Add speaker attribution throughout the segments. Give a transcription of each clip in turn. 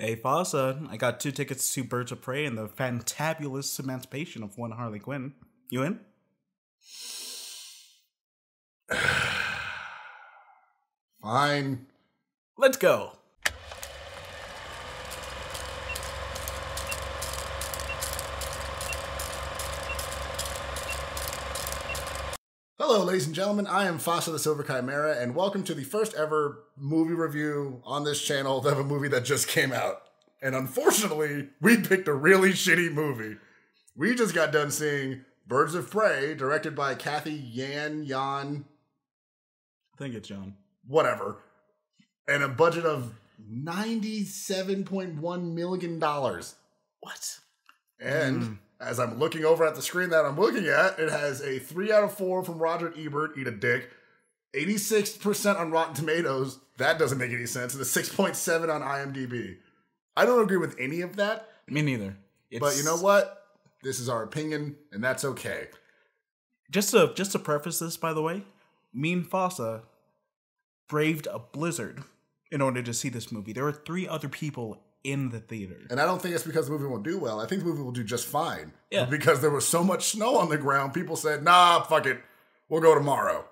Speaker 1: Hey, Fasa, I got 2 tickets to Birds of Prey and the fantabulous emancipation of one Harley Quinn. You in?
Speaker 2: Fine.
Speaker 1: Let's go.
Speaker 2: Hello, ladies and gentlemen. I am Fasa the Silver Chimera, and welcome to the first ever movie review on this channel of a movie that just came out. And unfortunately, we picked a really shitty movie. We just got done seeing Birds of Prey, directed by Kathy Yan,
Speaker 1: I think it's John.
Speaker 2: whatever, and a budget of $97.1 million.
Speaker 1: What?
Speaker 2: And as I'm looking over at the screen that I'm looking at, it has a 3 out of 4 from Roger Ebert, eat a dick, 86% on Rotten Tomatoes, that doesn't make any sense, and a 6.7 on IMDb. I don't agree with any of that.
Speaker 1: Me neither.
Speaker 2: But you know what? This is our opinion, and that's okay.
Speaker 1: Just to preface this, by the way, me and Fasa braved a blizzard in order to see this movie. There were 3 other people in the theater.
Speaker 2: And I don't think it's because the movie won't do well. I think the movie will do just fine.
Speaker 1: Yeah.
Speaker 2: But because there was so much snow on the ground, people said, nah, fuck it. We'll go tomorrow.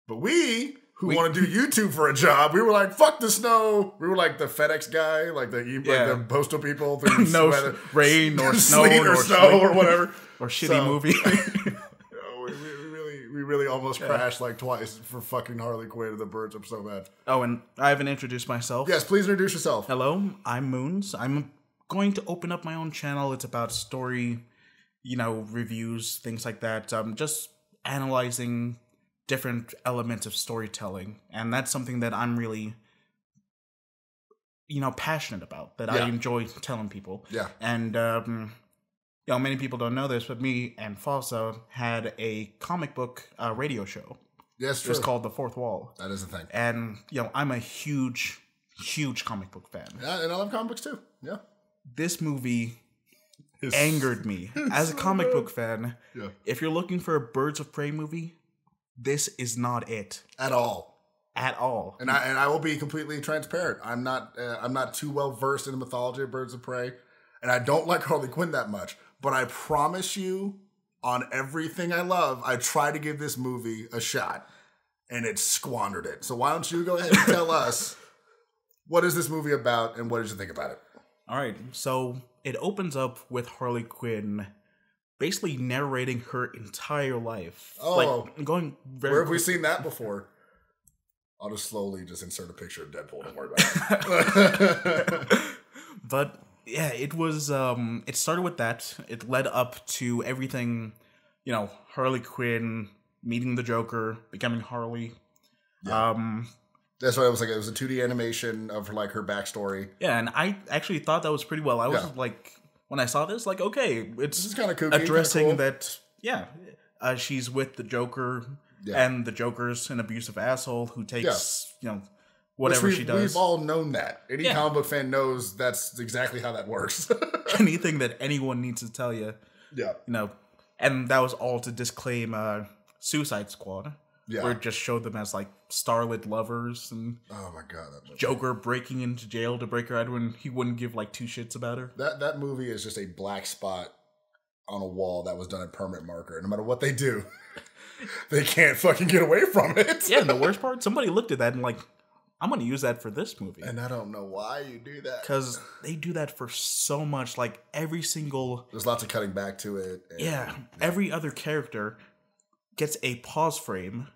Speaker 2: But we want to do YouTube for a job, we were like, fuck the snow. We were like the FedEx guy, like the postal people.
Speaker 1: No rain or snow
Speaker 2: or whatever.
Speaker 1: Or shitty movie.
Speaker 2: We really almost crashed like twice for fucking Harley Quinn and the Birds up so bad.
Speaker 1: Oh, and I haven't introduced myself.
Speaker 2: Yes, please introduce yourself.
Speaker 1: Hello, I'm Moons. I'm going to open up my own channel. It's about story, reviews, things like that. Just analyzing different elements of storytelling. And that's something that I'm really, passionate about, that I enjoy telling people.
Speaker 2: Yeah.
Speaker 1: And, many people don't know this, but me and Fasa had a comic book radio show.
Speaker 2: Yes,
Speaker 1: true. It was called The Fourth Wall.
Speaker 2: That is a thing.
Speaker 1: And, I'm a huge comic book fan.
Speaker 2: Yeah, and I love comic books too. Yeah.
Speaker 1: This movie angered me. As a comic book fan, if you're looking for a Birds of Prey movie, this is not it.
Speaker 2: At all.
Speaker 1: At all.
Speaker 2: And I will be completely transparent. I'm not too well versed in the mythology of Birds of Prey, and I don't like Harley Quinn that much. But I promise you, on everything I love, I try to give this movie a shot, and it squandered it. So why don't you go ahead and tell us, what is this movie about, and what did you think about it?
Speaker 1: All right, so it opens up with Harley Quinn basically narrating her entire life.
Speaker 2: Oh,
Speaker 1: going very
Speaker 2: where have we seen that before? I'll just slowly insert a picture of Deadpool. Don't worry about it.
Speaker 1: But yeah, it was. It started with that. It led up to everything. Harley Quinn meeting the Joker, becoming Harley.
Speaker 2: Yeah. That's what it was like. It was a 2D animation of her backstory.
Speaker 1: Yeah, and I actually thought that was pretty well. I was when I saw this, okay,
Speaker 2: this is kind of kooky,
Speaker 1: addressing
Speaker 2: cool.
Speaker 1: that. Yeah, she's with the Joker, and the Joker's an abusive asshole who takes whatever she does.
Speaker 2: We've all known that. Any comic book fan knows that's exactly how that works.
Speaker 1: Anything that anyone needs to tell you.
Speaker 2: Yeah.
Speaker 1: And that was all to disclaim Suicide Squad.
Speaker 2: Yeah.
Speaker 1: Where it just showed them as starlit lovers and
Speaker 2: oh my god, that movie.
Speaker 1: Joker breaking into jail to break her out when he wouldn't give 2 shits about her.
Speaker 2: That movie is just a black spot on a wall that was done in permanent marker. No matter what they do, they can't fucking get away from it.
Speaker 1: Yeah, and the worst part, somebody looked at that and I'm going to use that for this movie.
Speaker 2: And I don't know why you do that.
Speaker 1: Because they do that for so much. Every single...
Speaker 2: There's lots of cutting back to it.
Speaker 1: And, every other character gets a pause frame,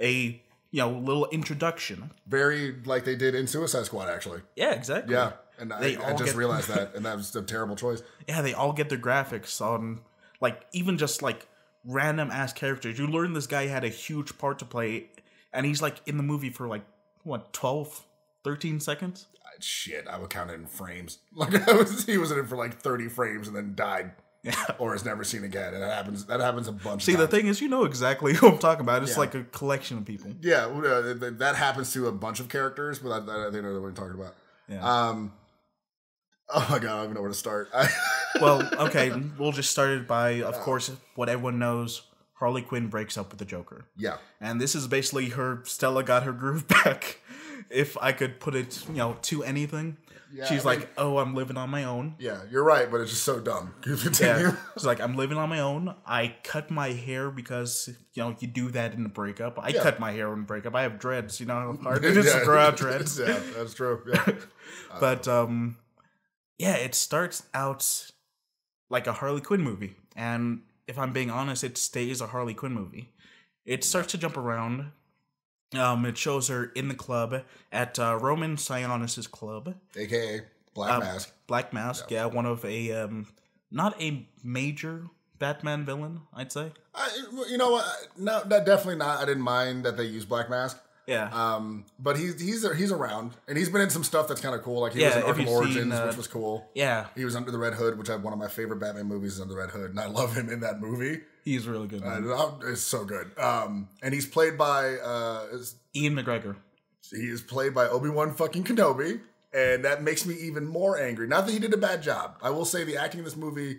Speaker 1: a little introduction.
Speaker 2: Very like they did in Suicide Squad, actually.
Speaker 1: Yeah, exactly.
Speaker 2: Yeah, and I just realized that, and that was a terrible choice.
Speaker 1: Yeah, they all get their graphics on, even just random ass characters. You learn this guy had a huge part to play, and he's in the movie for 12, 13 seconds?
Speaker 2: Shit, I would count it in frames. He was in it for 30 frames and then died. Yeah. Or is never seen again. And that happens a bunch of times.
Speaker 1: The thing is, exactly who I'm talking about. It's like a collection of people.
Speaker 2: Yeah, that happens to a bunch of characters, but I think I know what you're talking about.
Speaker 1: Yeah.
Speaker 2: Oh my god, I don't even know where to start.
Speaker 1: Well, okay, we'll just start it by, of course, what everyone knows. Harley Quinn breaks up with the Joker.
Speaker 2: Yeah.
Speaker 1: And this is basically Stella got her groove back. if I could put it, to anything.
Speaker 2: Yeah,
Speaker 1: She's like, "Oh, I'm living on my own."
Speaker 2: Yeah, you're right, but it's just so dumb. Can you continue?
Speaker 1: Yeah. She's like, "I'm living on my own. I cut my hair because you do that in a breakup. I cut my hair in a breakup. I have dreads. How hard it is to grow out dreads."
Speaker 2: Yeah, that's true. Yeah.
Speaker 1: But it starts out like a Harley Quinn movie, and if I'm being honest, it stays a Harley Quinn movie. It starts to jump around. It shows her in the club at Roman Sionis' club,
Speaker 2: aka Black Mask.
Speaker 1: Black Mask, yeah, one of a not a major Batman villain, I'd say.
Speaker 2: You know what? No, definitely not. I didn't mind that they used Black Mask.
Speaker 1: Yeah.
Speaker 2: But he's around, and he's been in some stuff that's kind of cool. Like he was in Arkham Origins, which was cool.
Speaker 1: Yeah.
Speaker 2: He was Under the Red Hood, which I have one of my favorite Batman movies is Under the Red Hood, and I love him in that movie.
Speaker 1: He's really good.
Speaker 2: It's so good. And he's played by
Speaker 1: Ian McGregor.
Speaker 2: He is played by Obi-Wan fucking Kenobi, and that makes me even more angry. Not that he did a bad job. I will say the acting in this movie,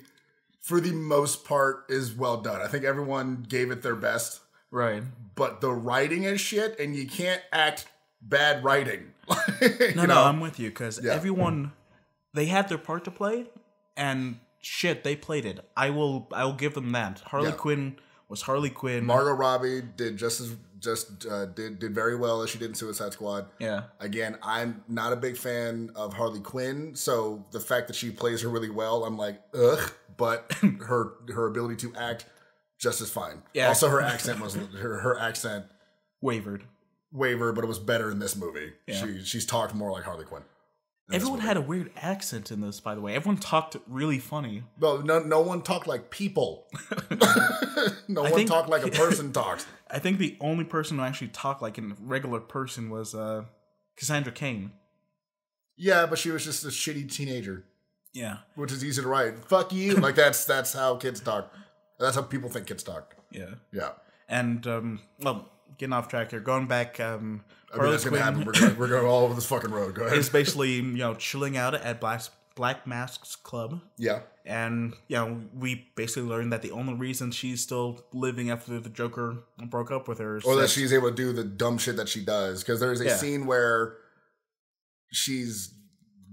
Speaker 2: for the most part, is well done. I think everyone gave it their best.
Speaker 1: Right.
Speaker 2: But the writing is shit, and you can't act bad writing.
Speaker 1: No, I'm with you, because everyone, they had their part to play, and shit, they played it. I will give them that. Harley Quinn was Harley Quinn.
Speaker 2: Margot Robbie did did very well as she did in Suicide Squad.
Speaker 1: Yeah.
Speaker 2: Again, I'm not a big fan of Harley Quinn, so the fact that she plays her really well, I'm like, ugh. But her ability to act just as fine. Yeah. Also, her accent was her accent
Speaker 1: wavered,
Speaker 2: but it was better in this movie. Yeah. She's talked more like Harley Quinn.
Speaker 1: Everyone had a weird accent in this, by the way. Everyone talked really funny.
Speaker 2: No one talked like people. No one talked like a person talks.
Speaker 1: I think the only person who actually talked like a regular person was Cassandra Cain.
Speaker 2: Yeah, but she was just a shitty teenager.
Speaker 1: Yeah.
Speaker 2: Which is easy to write. Fuck you. Like, that's how kids talk. That's how people think kids talk.
Speaker 1: Yeah.
Speaker 2: Yeah.
Speaker 1: And, getting off track here, going back,
Speaker 2: that's going to happen. We're going all over this fucking road. Go ahead.
Speaker 1: Is basically, chilling out at Black Mask's club.
Speaker 2: Yeah.
Speaker 1: And, we basically learned that the only reason she's still living after the Joker broke up with her is...
Speaker 2: Or that she's able to do the dumb shit that she does. Because there's a scene where she's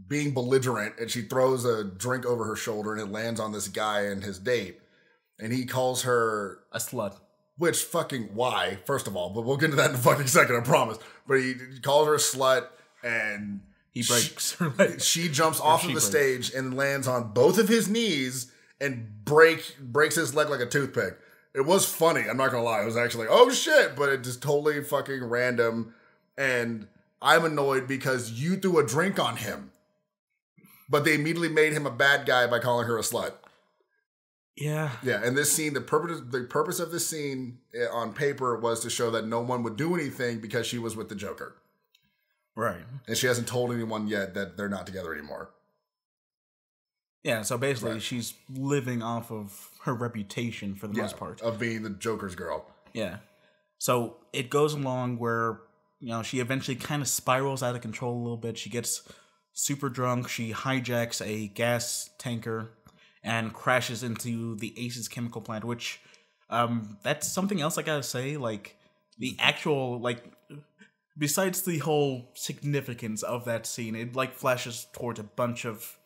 Speaker 2: being belligerent and she throws a drink over her shoulder and it lands on this guy and his date. And he calls her...
Speaker 1: a slut.
Speaker 2: Which fucking why, first of all, but we'll get to that in a fucking second, I promise. But he calls her a slut and
Speaker 1: he breaks her leg.
Speaker 2: She jumps off of the stage and lands on both of his knees and breaks his leg like a toothpick. It was funny, I'm not gonna lie. It was actually like, oh shit, but it just totally fucking random. And I'm annoyed because you threw a drink on him. But they immediately made him a bad guy by calling her a slut.
Speaker 1: Yeah.
Speaker 2: Yeah, and this scene, the purpose of this scene on paper was to show that no one would do anything because she was with the Joker.
Speaker 1: Right.
Speaker 2: And she hasn't told anyone yet that they're not together anymore.
Speaker 1: Yeah, so basically she's living off of her reputation for the most part.
Speaker 2: Of being the Joker's girl.
Speaker 1: Yeah. So it goes along where, she eventually kind of spirals out of control a little bit. She gets super drunk. She hijacks a gas tanker and crashes into the Ace's chemical plant, which, that's something else I gotta say. Like, the actual, besides the whole significance of that scene, it, flashes towards a bunch of,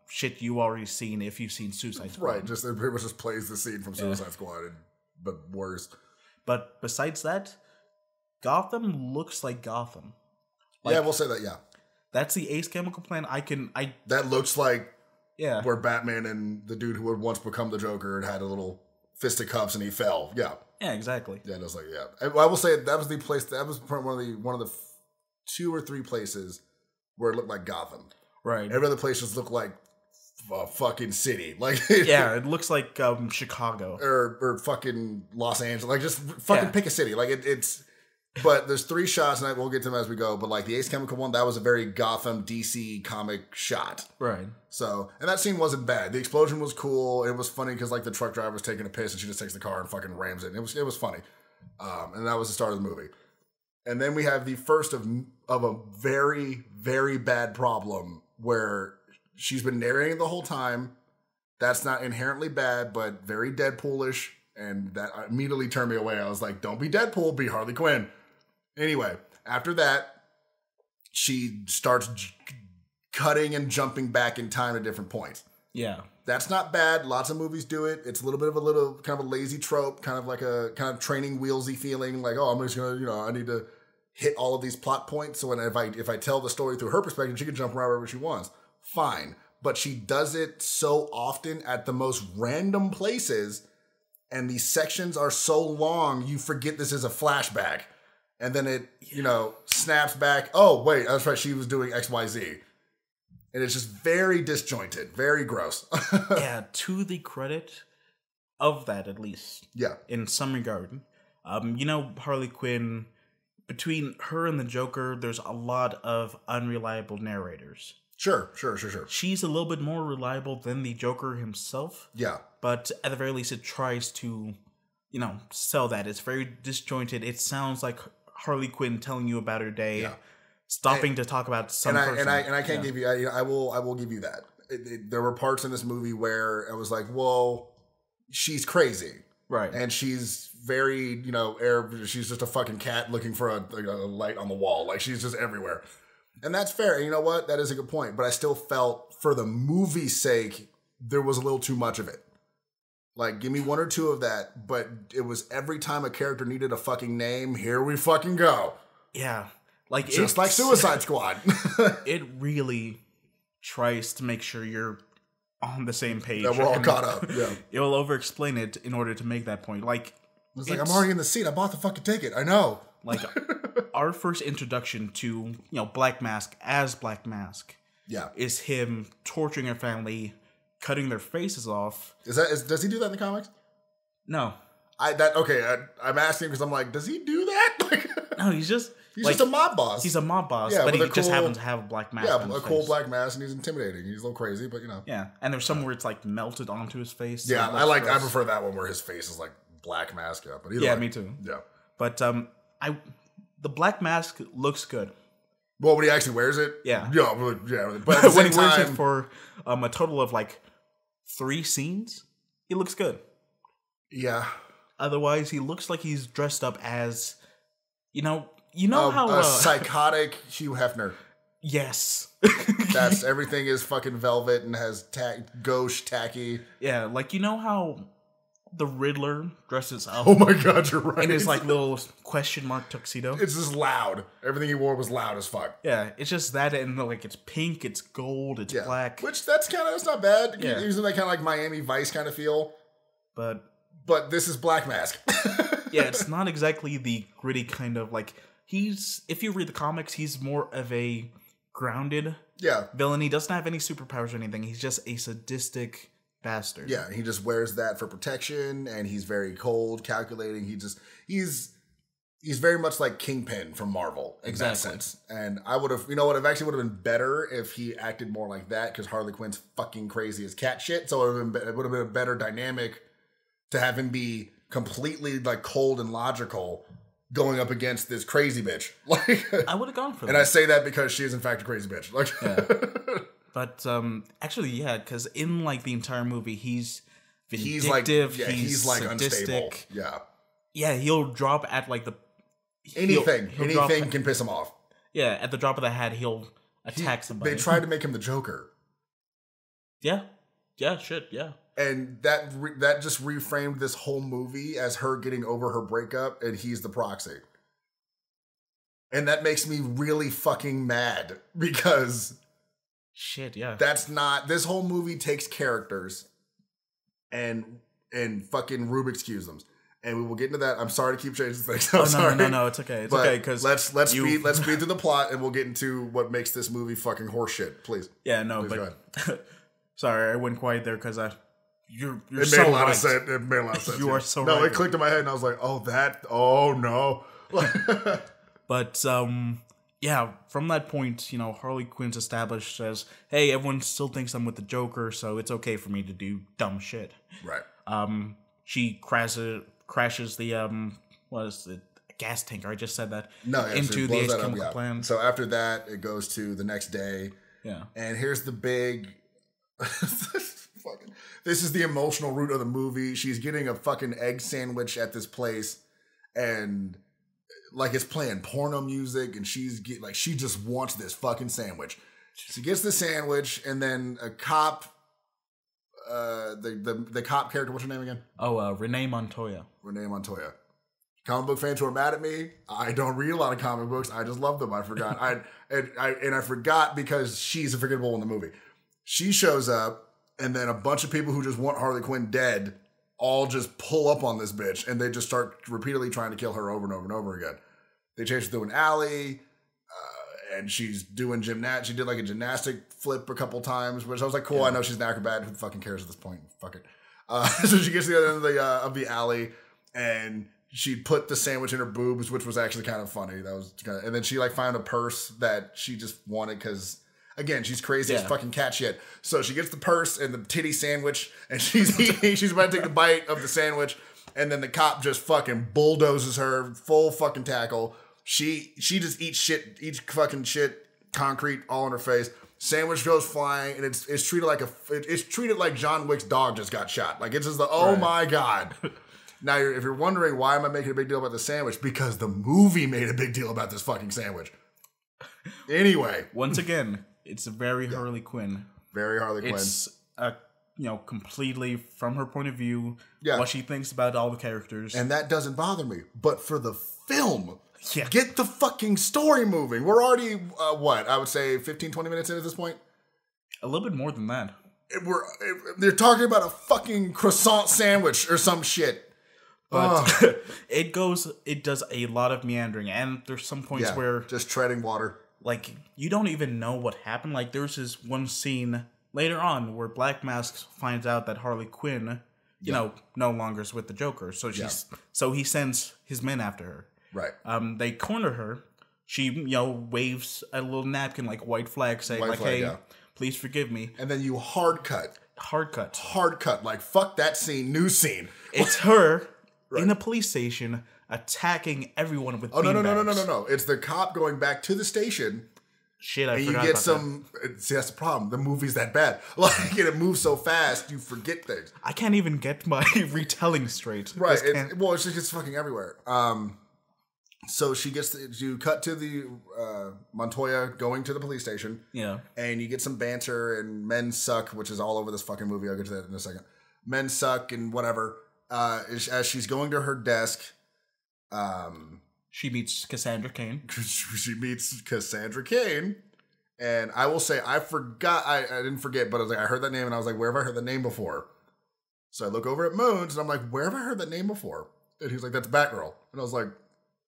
Speaker 1: shit you already seen if you've seen Suicide Squad.
Speaker 2: Right, it pretty much just plays the scene from Suicide Squad, but worse.
Speaker 1: But besides that, Gotham looks like Gotham.
Speaker 2: Yeah, we'll say that, yeah.
Speaker 1: That's the Ace chemical plant.
Speaker 2: That looks like...
Speaker 1: Yeah.
Speaker 2: Where Batman and the dude who would once become the Joker had a little fisticuffs and he fell. Yeah.
Speaker 1: Yeah, exactly.
Speaker 2: Yeah, it was like, yeah. I will say that was the place, that was one of the 2 or 3 places where it looked like Gotham.
Speaker 1: Right.
Speaker 2: Every other place just looked like a fucking city.
Speaker 1: Yeah, it looks like Chicago.
Speaker 2: Or fucking Los Angeles. Just fucking pick a city. It's... But there's 3 shots, and we'll get to them as we go. But the Ace Chemical one, that was a very Gotham DC comic shot.
Speaker 1: Right.
Speaker 2: So, and that scene wasn't bad. The explosion was cool. It was funny because the truck driver was taking a piss, and she just takes the car and fucking rams it. And it was funny. And that was the start of the movie. And then we have the first of a very, very bad problem where she's been narrating the whole time. That's not inherently bad, but very Deadpoolish. And that immediately turned me away. I was like, don't be Deadpool, be Harley Quinn. Anyway, after that, she starts cutting and jumping back in time at different points.
Speaker 1: Yeah.
Speaker 2: That's not bad. Lots of movies do it. It's a little bit of a kind of a lazy trope, kind of like a kind of training wheelsy feeling. Like, oh, I'm just gonna, I need to hit all of these plot points. So if I tell the story through her perspective, she can jump around wherever she wants. Fine. But she does it so often at the most random places, and these sections are so long, you forget this is a flashback. And then it, snaps back. Oh, wait, that's right. She was doing XYZ. And it's just very disjointed, very gross.
Speaker 1: Yeah, to the credit of that, at least.
Speaker 2: Yeah.
Speaker 1: In some regard. Harley Quinn, between her and the Joker, there's a lot of unreliable narrators.
Speaker 2: Sure.
Speaker 1: She's a little bit more reliable than the Joker himself.
Speaker 2: Yeah.
Speaker 1: But at the very least, it tries to, sell that. It's very disjointed. It sounds like Harley Quinn telling you about her day. Yeah. Stopping to talk about some person.
Speaker 2: And I can't give you. I will give you that. There were parts in this movie where I was like, "Well, she's crazy,
Speaker 1: right?"
Speaker 2: And she's very, she's just a fucking cat looking for a light on the wall. Like she's just everywhere, and that's fair. And you know what? That is a good point. But I still felt, for the movie's sake, there was a little too much of it. Like, give me one or two of that. But it was every time a character needed a fucking name, here we fucking go.
Speaker 1: Yeah. Like
Speaker 2: just like Suicide Squad.
Speaker 1: It really tries to make sure you're on the same page.
Speaker 2: That we're all caught up. Yeah.
Speaker 1: It'll over-explain it in order to make that point. Like,
Speaker 2: it's like, I'm already in the seat. I bought the fucking ticket. I know.
Speaker 1: Like, our first introduction to, Black Mask as Black Mask.
Speaker 2: Yeah.
Speaker 1: Is him torturing a family, cutting their faces off.
Speaker 2: Does he do that in the comics?
Speaker 1: No.
Speaker 2: I'm asking because I'm like, does he do that?
Speaker 1: No, he's just
Speaker 2: a mob boss.
Speaker 1: He's a mob boss, but he just happens to have a black mask.
Speaker 2: Yeah, a cool black mask, and he's intimidating. He's a little crazy, but
Speaker 1: Yeah, and there's some where it's like melted onto his face.
Speaker 2: Yeah, I prefer that one where his face is like black mask. Yeah, but either way.
Speaker 1: Me too.
Speaker 2: Yeah,
Speaker 1: but the black mask looks good.
Speaker 2: Well, when he actually wears it,
Speaker 1: yeah.
Speaker 2: But at the
Speaker 1: when he wears it for a total of like 3 scenes, he looks good.
Speaker 2: Yeah.
Speaker 1: Otherwise, he looks like he's dressed up as, how
Speaker 2: a psychotic Hugh Hefner.
Speaker 1: Yes.
Speaker 2: That's everything is fucking velvet and has gauche tacky.
Speaker 1: Yeah, like how the Riddler dresses up.
Speaker 2: Oh my god, you're right.
Speaker 1: In his like little question mark tuxedo.
Speaker 2: It's just loud. Everything he wore was loud as fuck.
Speaker 1: Yeah, it's just that, and like it's pink, it's gold, it's black.
Speaker 2: Which that's not bad. Yeah. Using that kind of like Miami Vice kind of feel. But this is Black Mask.
Speaker 1: Yeah, it's not exactly the gritty kind of like if you read the comics, he's more of a grounded villain. He doesn't have any superpowers or anything. He's just a sadistic bastard.
Speaker 2: Yeah, he just wears that for protection, and he's very cold, calculating. He's very much like Kingpin from Marvel in that sense. And I would have, it actually would have been better if he acted more like that, because Harley Quinn's fucking crazy as cat shit. So it would have been a better dynamic to have him be completely like cold and logical going up against this crazy bitch. Like,
Speaker 1: I would have gone for that.
Speaker 2: And I say that because she is in fact a crazy bitch. Like,
Speaker 1: But actually, yeah, because in like the entire movie, he's vindictive. He's like sadistic.
Speaker 2: Unstable.
Speaker 1: Yeah, he'll drop at like
Speaker 2: anything can piss him off.
Speaker 1: Yeah, at the drop of the hat, he'll attack somebody.
Speaker 2: They tried to make him the Joker.
Speaker 1: Yeah, shit, yeah.
Speaker 2: And that just reframed this whole movie as her getting over her breakup, and he's the proxy. And that makes me really fucking mad, because
Speaker 1: shit, yeah.
Speaker 2: This whole movie takes characters and fucking Rubik's Cubes. And we will get into that. I'm sorry to keep changing things.
Speaker 1: No, it's okay. It's okay, because
Speaker 2: let's speed through the plot, and we'll get into what makes this movie fucking horseshit. Please.
Speaker 1: Yeah, no, please, but sorry, I went quiet there because you're
Speaker 2: it
Speaker 1: so
Speaker 2: made a lot
Speaker 1: right.
Speaker 2: of sense. It made a lot of sense.
Speaker 1: You are so right.
Speaker 2: No, it clicked in my head, and I was like, oh no.
Speaker 1: But yeah, from that point, Harley Quinn's established as, hey, everyone still thinks I'm with the Joker, so it's okay for me to do dumb shit.
Speaker 2: Right.
Speaker 1: She crashes the what is it? Gas tanker. I just said that. Into the chemical plant.
Speaker 2: So after that, it goes to the next day.
Speaker 1: Yeah.
Speaker 2: And here's the big. This is the emotional root of the movie. She's getting a fucking egg sandwich at this place, and like it's playing porno music, and she just wants this fucking sandwich. She gets the sandwich, and then a cop, the cop character, what's her name again?
Speaker 1: Oh, Renee Montoya.
Speaker 2: Renee Montoya. Comic book fans who are mad at me, I don't read a lot of comic books. I just love them. I forgot. I forgot because she's a forgettable in the movie. She shows up, and then a bunch of people who just want Harley Quinn dead all just pull up on this bitch, and they just start repeatedly trying to kill her over and over and over again. They chase her through an alley, and she's doing gymnastics. She did like a gymnastic flip a couple times, which I was like, cool, I know she's an acrobat. Who fucking cares at this point? Fuck it. So she gets to the other end of the alley, and she put the sandwich in her boobs, which was actually kind of funny. And then she like found a purse that she just wanted because, again, she's crazy as fucking cat shit. So she gets the purse and the titty sandwich, and she's eating. She's about to take a bite of the sandwich, and then the cop just fucking bulldozes her, full fucking tackle. She just eats fucking shit, concrete all in her face. Sandwich goes flying, and it's treated like John Wick's dog just got shot. Like it's just my god. Now, if you're wondering why am I making a big deal about the sandwich, because the movie made a big deal about this fucking sandwich. Anyway,
Speaker 1: once again, it's a very Harley Quinn.
Speaker 2: Very Harley Quinn.
Speaker 1: It's completely from her point of view, what she thinks about all the characters,
Speaker 2: and that doesn't bother me. But for the film, get the fucking story moving. We're already I would say 15, 20 minutes in at this point. A
Speaker 1: little bit more than that.
Speaker 2: They're talking about a fucking croissant sandwich or some shit.
Speaker 1: But it does a lot of meandering, and there's some points where
Speaker 2: just treading water.
Speaker 1: Like you don't even know what happened. Like there's this one scene later on where Black Mask finds out that Harley Quinn, no longer is with the Joker. So so he sends his men after her.
Speaker 2: Right.
Speaker 1: They corner her. She waves a little napkin like white flag saying hey, please forgive me.
Speaker 2: And then you hard cut. Like fuck that scene. New scene.
Speaker 1: It's her. Right. In a police station, attacking everyone with beanbags.
Speaker 2: No. It's the cop going back to the station.
Speaker 1: Shit, I forgot
Speaker 2: about that. See, that's the problem. The movie's that bad. Like, it moves so fast, you forget things.
Speaker 1: I can't even get my retelling straight.
Speaker 2: Right. It's just fucking everywhere. So you cut to the Montoya going to the police station.
Speaker 1: Yeah.
Speaker 2: And you get some banter, and men suck, which is all over this fucking movie. I'll get to that in a second. Men suck and whatever. As she's going to her desk,
Speaker 1: she meets Cassandra Cain.
Speaker 2: And I will say, I forgot, I didn't forget, but I was like, I heard that name, and I was like, where have I heard that name before? So I look over at Moons, and I'm like, where have I heard that name before? And he's like, that's Batgirl. And I was like,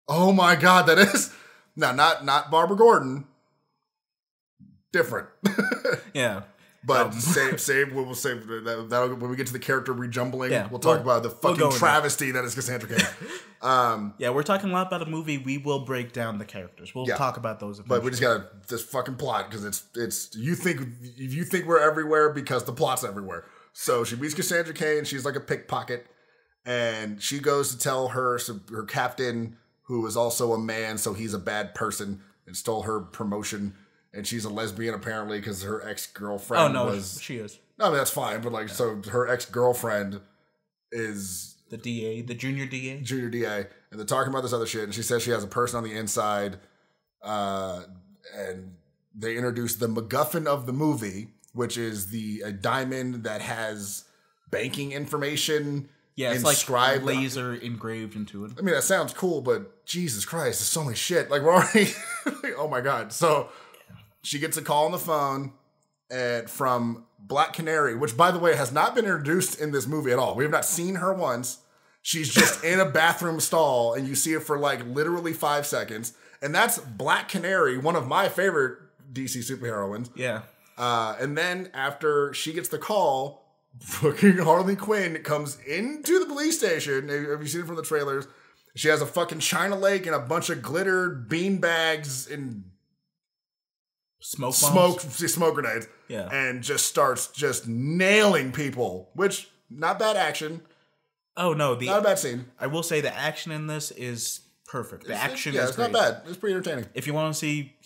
Speaker 2: oh my god, that is... No, not Barbara Gordon. Different.
Speaker 1: Yeah.
Speaker 2: But we'll save that when we get to the character rejumbling. We'll talk about the fucking travesty that is Cassandra Cain.
Speaker 1: We're talking a lot about a movie. We will break down the characters. We'll talk about those eventually.
Speaker 2: But we just gotta this fucking plot because it's you think we're everywhere because the plot's everywhere. So she meets Cassandra Cain. She's like a pickpocket, and she goes to tell her captain, who is also a man, so he's a bad person and stole her promotion. And she's a lesbian, apparently, because her ex-girlfriend was...
Speaker 1: she is.
Speaker 2: No, I mean, that's fine. But, so her ex-girlfriend is...
Speaker 1: The DA, the junior DA?
Speaker 2: Junior DA. And they're talking about this other shit. And she says she has a person on the inside. And they introduce the MacGuffin of the movie, which is a diamond that has banking information...
Speaker 1: Yeah, it's like laser engraved into it.
Speaker 2: I mean, that sounds cool, but Jesus Christ, there's so much shit. Like, we're already... oh, my God. So... She gets a call on the phone from Black Canary, which, by the way, has not been introduced in this movie at all. We have not seen her once. She's just in a bathroom stall, and you see her for, literally 5 seconds. And that's Black Canary, one of my favorite DC superheroines.
Speaker 1: Yeah.
Speaker 2: And then after she gets the call, fucking Harley Quinn comes into the police station. Have you seen it from the trailers? She has a fucking China Lake and a bunch of glittered beanbags and... Smoke grenades.
Speaker 1: Yeah.
Speaker 2: And just starts just nailing people, which, not bad action.
Speaker 1: Oh, no.
Speaker 2: Not a bad scene.
Speaker 1: I will say the action in this is perfect. The action is
Speaker 2: it's great. Not bad. It's pretty entertaining.
Speaker 1: If you want to see,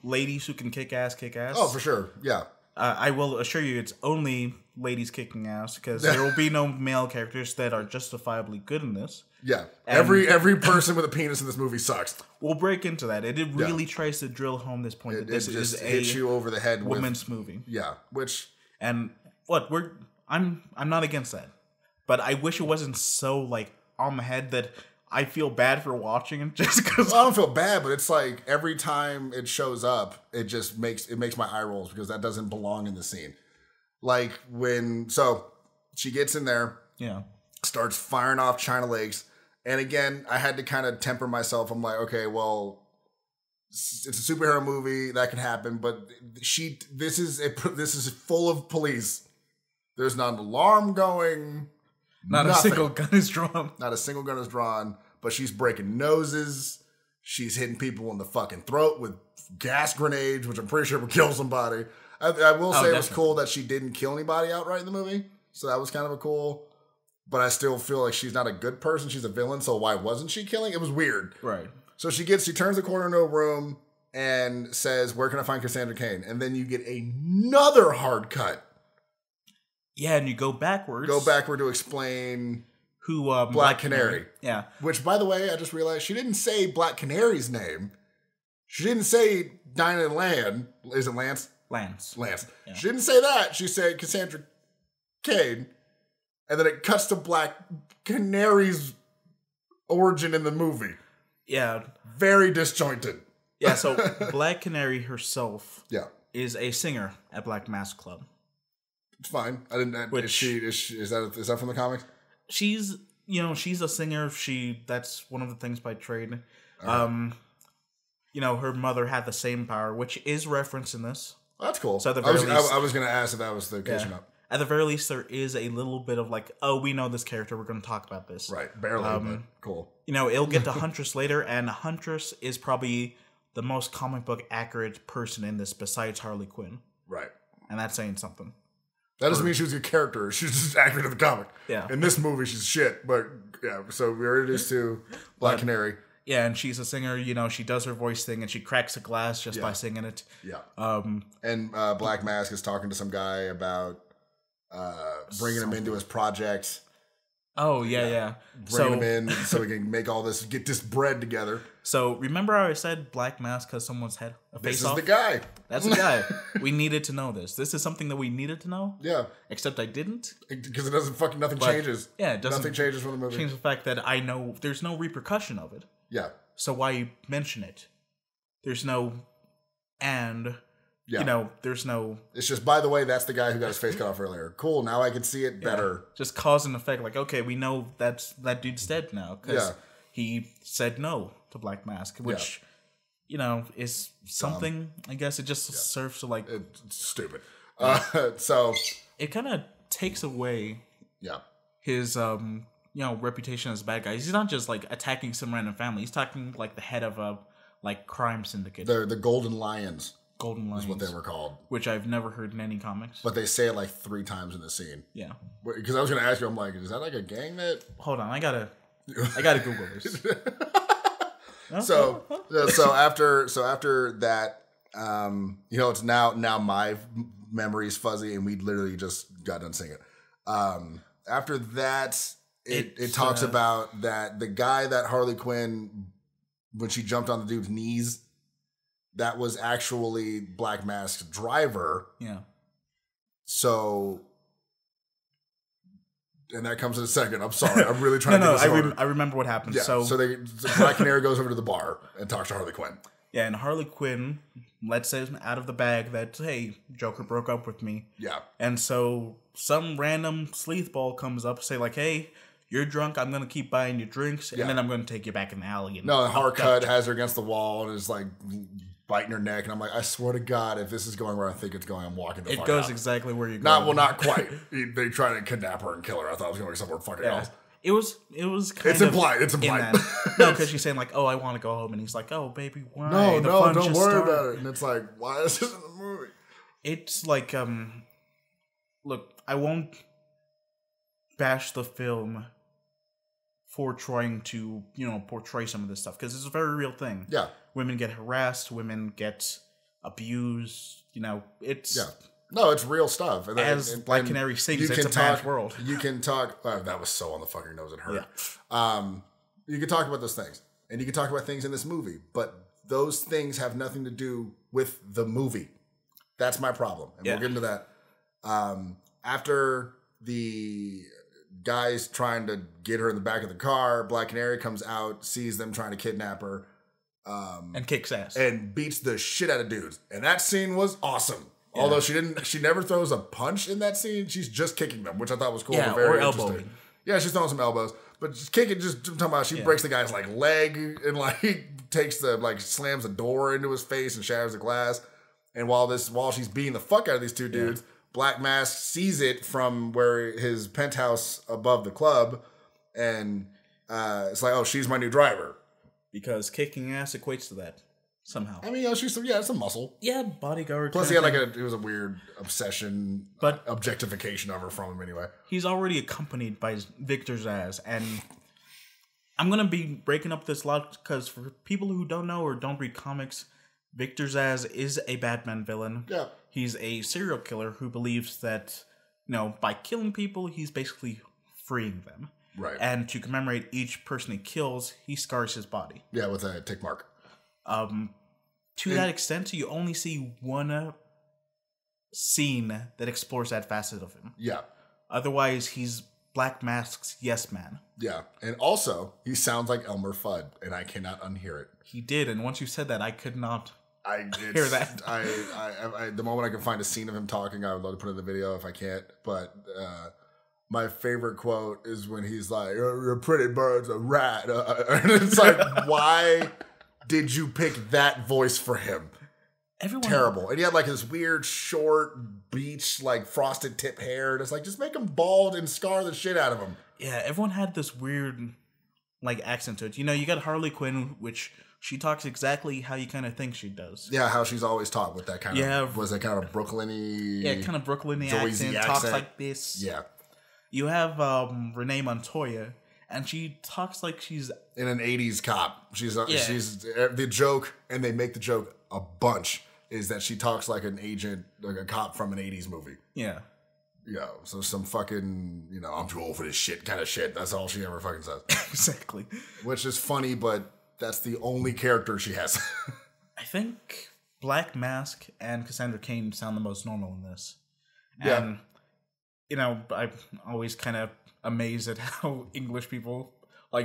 Speaker 1: ladies who can kick ass.
Speaker 2: Oh, for sure. Yeah.
Speaker 1: I will assure you it's only ladies kicking ass, because there will be no male characters that are justifiably good in this.
Speaker 2: Yeah. Every person with a penis in this movie sucks.
Speaker 1: We'll break into that. It really tries to drill home this point that this is
Speaker 2: hits you over the head
Speaker 1: women's movie.
Speaker 2: Yeah. Which...
Speaker 1: And what I'm not against that. But I wish it wasn't so like on the head that I feel bad for watching it just because.
Speaker 2: Well, I don't feel bad, but it's like every time it shows up, it just makes my eye rolls because that doesn't belong in the scene. Like so she gets in there, starts firing off China Lakes, and again, I had to kind of temper myself. I'm like, okay, well, it's a superhero movie that can happen, but this is full of police. There's not an alarm going.
Speaker 1: Not a single gun is drawn.
Speaker 2: Not a single gun is drawn, but she's breaking noses. She's hitting people in the fucking throat with gas grenades, which I'm pretty sure would kill somebody. I will say it was cool that she didn't kill anybody outright in the movie, so that was kind of a cool. But I still feel like she's not a good person. She's a villain, so why wasn't she killing? It was weird.
Speaker 1: Right.
Speaker 2: So she turns the corner into a room and says, "Where can I find Cassandra Cain?" And then you get another hard cut.
Speaker 1: Yeah, and you go backwards.
Speaker 2: Go backward to explain
Speaker 1: who
Speaker 2: Black Canary.
Speaker 1: Yeah.
Speaker 2: Which, by the way, I just realized she didn't say Black Canary's name. She didn't say Dinah Land. Is it Lance?
Speaker 1: Lance.
Speaker 2: Yeah. She didn't say that. She said Cassandra Cain. And then it cuts to Black Canary's origin in the movie.
Speaker 1: Yeah.
Speaker 2: Very disjointed.
Speaker 1: Yeah, so Black Canary herself is a singer at Black Mask Club.
Speaker 2: It's fine. I didn't. Is that from the comics?
Speaker 1: She's a singer. That's one of the things by trade. Right. Her mother had the same power, which is referenced in this.
Speaker 2: Oh, that's cool.
Speaker 1: So at the very least,
Speaker 2: I was going to ask if that was the case or not.
Speaker 1: At the very least, there is a little bit of like, oh, we know this character. We're going to talk about this.
Speaker 2: Right. Barely, but cool.
Speaker 1: It'll get to Huntress later, and Huntress is probably the most comic book accurate person in this besides Harley Quinn.
Speaker 2: Right.
Speaker 1: And that's saying something.
Speaker 2: That doesn't mean she was a good character. She's just accurate in the comic.
Speaker 1: Yeah.
Speaker 2: In this movie, she's shit. But yeah, so we're introduced to Black Canary.
Speaker 1: Yeah, and she's a singer. She does her voice thing, and she cracks a glass just by singing it.
Speaker 2: Yeah. And Black Mask is talking to some guy about bringing him into his project.
Speaker 1: Oh, yeah.
Speaker 2: Bringing him in so we can get this bread together.
Speaker 1: So, remember how I said Black Mask has someone's head?
Speaker 2: This is the guy.
Speaker 1: That's the guy. We needed to know this. This is something that we needed to know.
Speaker 2: Yeah.
Speaker 1: Except I didn't.
Speaker 2: Because it doesn't nothing changes.
Speaker 1: Yeah, it doesn't.
Speaker 2: Nothing changes from the movie.
Speaker 1: Change the fact that I know there's no repercussion of it.
Speaker 2: Yeah.
Speaker 1: So why mention it? There's no there's no...
Speaker 2: It's just, by the way, that's the guy who got his face cut off earlier. Cool, now I can see it better.
Speaker 1: Just cause and effect. Like, okay, we know that dude's dead now. Because he said no to Black Mask, which, is something, I guess it just serves to, like...
Speaker 2: It's stupid. So...
Speaker 1: It kind of takes away his, reputation as a bad guy. He's not just, like, attacking some random family. He's attacking, like, the head of a, crime syndicate.
Speaker 2: They're the Golden Lions.
Speaker 1: Golden Lions.
Speaker 2: Is what they were called.
Speaker 1: Which I've never heard in any comics.
Speaker 2: But they say it 3 times in the scene.
Speaker 1: Yeah.
Speaker 2: Because I was going to ask you, I'm like, is that like a gang that...
Speaker 1: Hold on, I gotta Google this.
Speaker 2: So after that, it's now my memory's fuzzy and we literally just got done singing. After that, it talks about that the guy that Harley Quinn, when she jumped on the dude's knees, that was actually Black Mask's driver.
Speaker 1: Yeah.
Speaker 2: So, and that comes in a second. I'm sorry. I'm really trying to get this order.
Speaker 1: I remember what happened.
Speaker 2: Yeah. So Black Canary goes over to the bar and talks to Harley Quinn.
Speaker 1: Yeah, and Harley Quinn lets it out of the bag that, hey, Joker broke up with me.
Speaker 2: Yeah.
Speaker 1: And so some random sleazeball comes up, say like, hey, you're drunk, I'm going to keep buying you drinks, and then I'm going to take you back in the alley. And
Speaker 2: the hard cut has her against the wall and is like biting her neck, and I'm like, I swear to God, if this is going where I think it's going, I'm walking the fuck out.
Speaker 1: It goes exactly where you're going.
Speaker 2: Not quite. They try to kidnap her and kill her. I thought it was going somewhere fucking else.
Speaker 1: It was kind
Speaker 2: It's implied. It's implied.
Speaker 1: No, because she's saying like, "Oh, I want to go home," and he's like, "Oh, baby, why?"
Speaker 2: No, don't worry about it. And it's like, why is this in the movie?
Speaker 1: It's like, look, I won't bash the film for trying to, portray some of this stuff because it's a very real thing.
Speaker 2: Yeah,
Speaker 1: women get harassed, women get abused.
Speaker 2: No, it's real stuff. And
Speaker 1: As Black Canary sings, it's a man's world.
Speaker 2: You can talk. That was so on the fucking nose, it hurt. Yeah. You can talk about those things. And you can talk about things in this movie. But those things have nothing to do with the movie. That's my problem. And we'll get into that. After the guy's trying to get her in the back of the car, Black Canary comes out, sees them trying to kidnap her.
Speaker 1: And kicks ass.
Speaker 2: And beats the shit out of dudes. And that scene was awesome. Yeah. Although she never throws a punch in that scene. She's just kicking them, which I thought was cool.
Speaker 1: Yeah,
Speaker 2: very
Speaker 1: or elbowing.
Speaker 2: Yeah, she's throwing some elbows. But just kicking, just talking about, she breaks the guy's like leg and like takes the, like slams the door into his face and shatters the glass. And while she's beating the fuck out of these two dudes, Black Mask sees it from where his penthouse above the club. And it's like, oh, she's my new driver.
Speaker 1: Because kicking ass equates to that somehow.
Speaker 2: I mean, she's it's a muscle.
Speaker 1: Yeah, bodyguard.
Speaker 2: Plus, he had it was a weird obsession, but objectification of her from him anyway.
Speaker 1: He's already accompanied by Victor Zsasz, and I'm gonna be breaking up this lot because for people who don't know or don't read comics, Victor Zsasz is a Batman villain.
Speaker 2: Yeah,
Speaker 1: he's a serial killer who believes that by killing people, he's basically freeing them.
Speaker 2: Right.
Speaker 1: And to commemorate each person he kills, he scars his body.
Speaker 2: Yeah, with a tick mark.
Speaker 1: To that extent, you only see one scene that explores that facet of him.
Speaker 2: Yeah.
Speaker 1: Otherwise, he's Black Mask's yes man.
Speaker 2: Yeah. And also, he sounds like Elmer Fudd, and I cannot unhear it.
Speaker 1: He did, and once you said that, I could not hear that.
Speaker 2: I the moment I can find a scene of him talking, I would love to put it in the video if I can't. But my favorite quote is when he's like, "You're a pretty bird's a rat." And it's like, why did you pick that voice for him? Terrible. And he had like this weird, short, beach, like frosted tip hair. And it's like, just make him bald and scar the shit out of him.
Speaker 1: Yeah, everyone had this weird, like, accent to it. You got Harley Quinn, which she talks exactly how you kind of think she does.
Speaker 2: Yeah, how she's always talked with that kind of, was that kind of Brooklyn-y?
Speaker 1: Yeah, kind of Brooklyn-y accent. Talks like this.
Speaker 2: Yeah.
Speaker 1: You have Renee Montoya, and she talks like she's
Speaker 2: in an 80s cop. She's the joke, and they make the joke a bunch, is that she talks like an agent, like a cop from an 80s movie.
Speaker 1: Yeah.
Speaker 2: So some fucking, I'm too old for this shit kind of shit. That's all she ever fucking says.
Speaker 1: Exactly.
Speaker 2: Which is funny, but that's the only character she has.
Speaker 1: I think Black Mask and Cassandra Cain sound the most normal in this.
Speaker 2: Yeah.
Speaker 1: And I'm always kind of amazed at how English people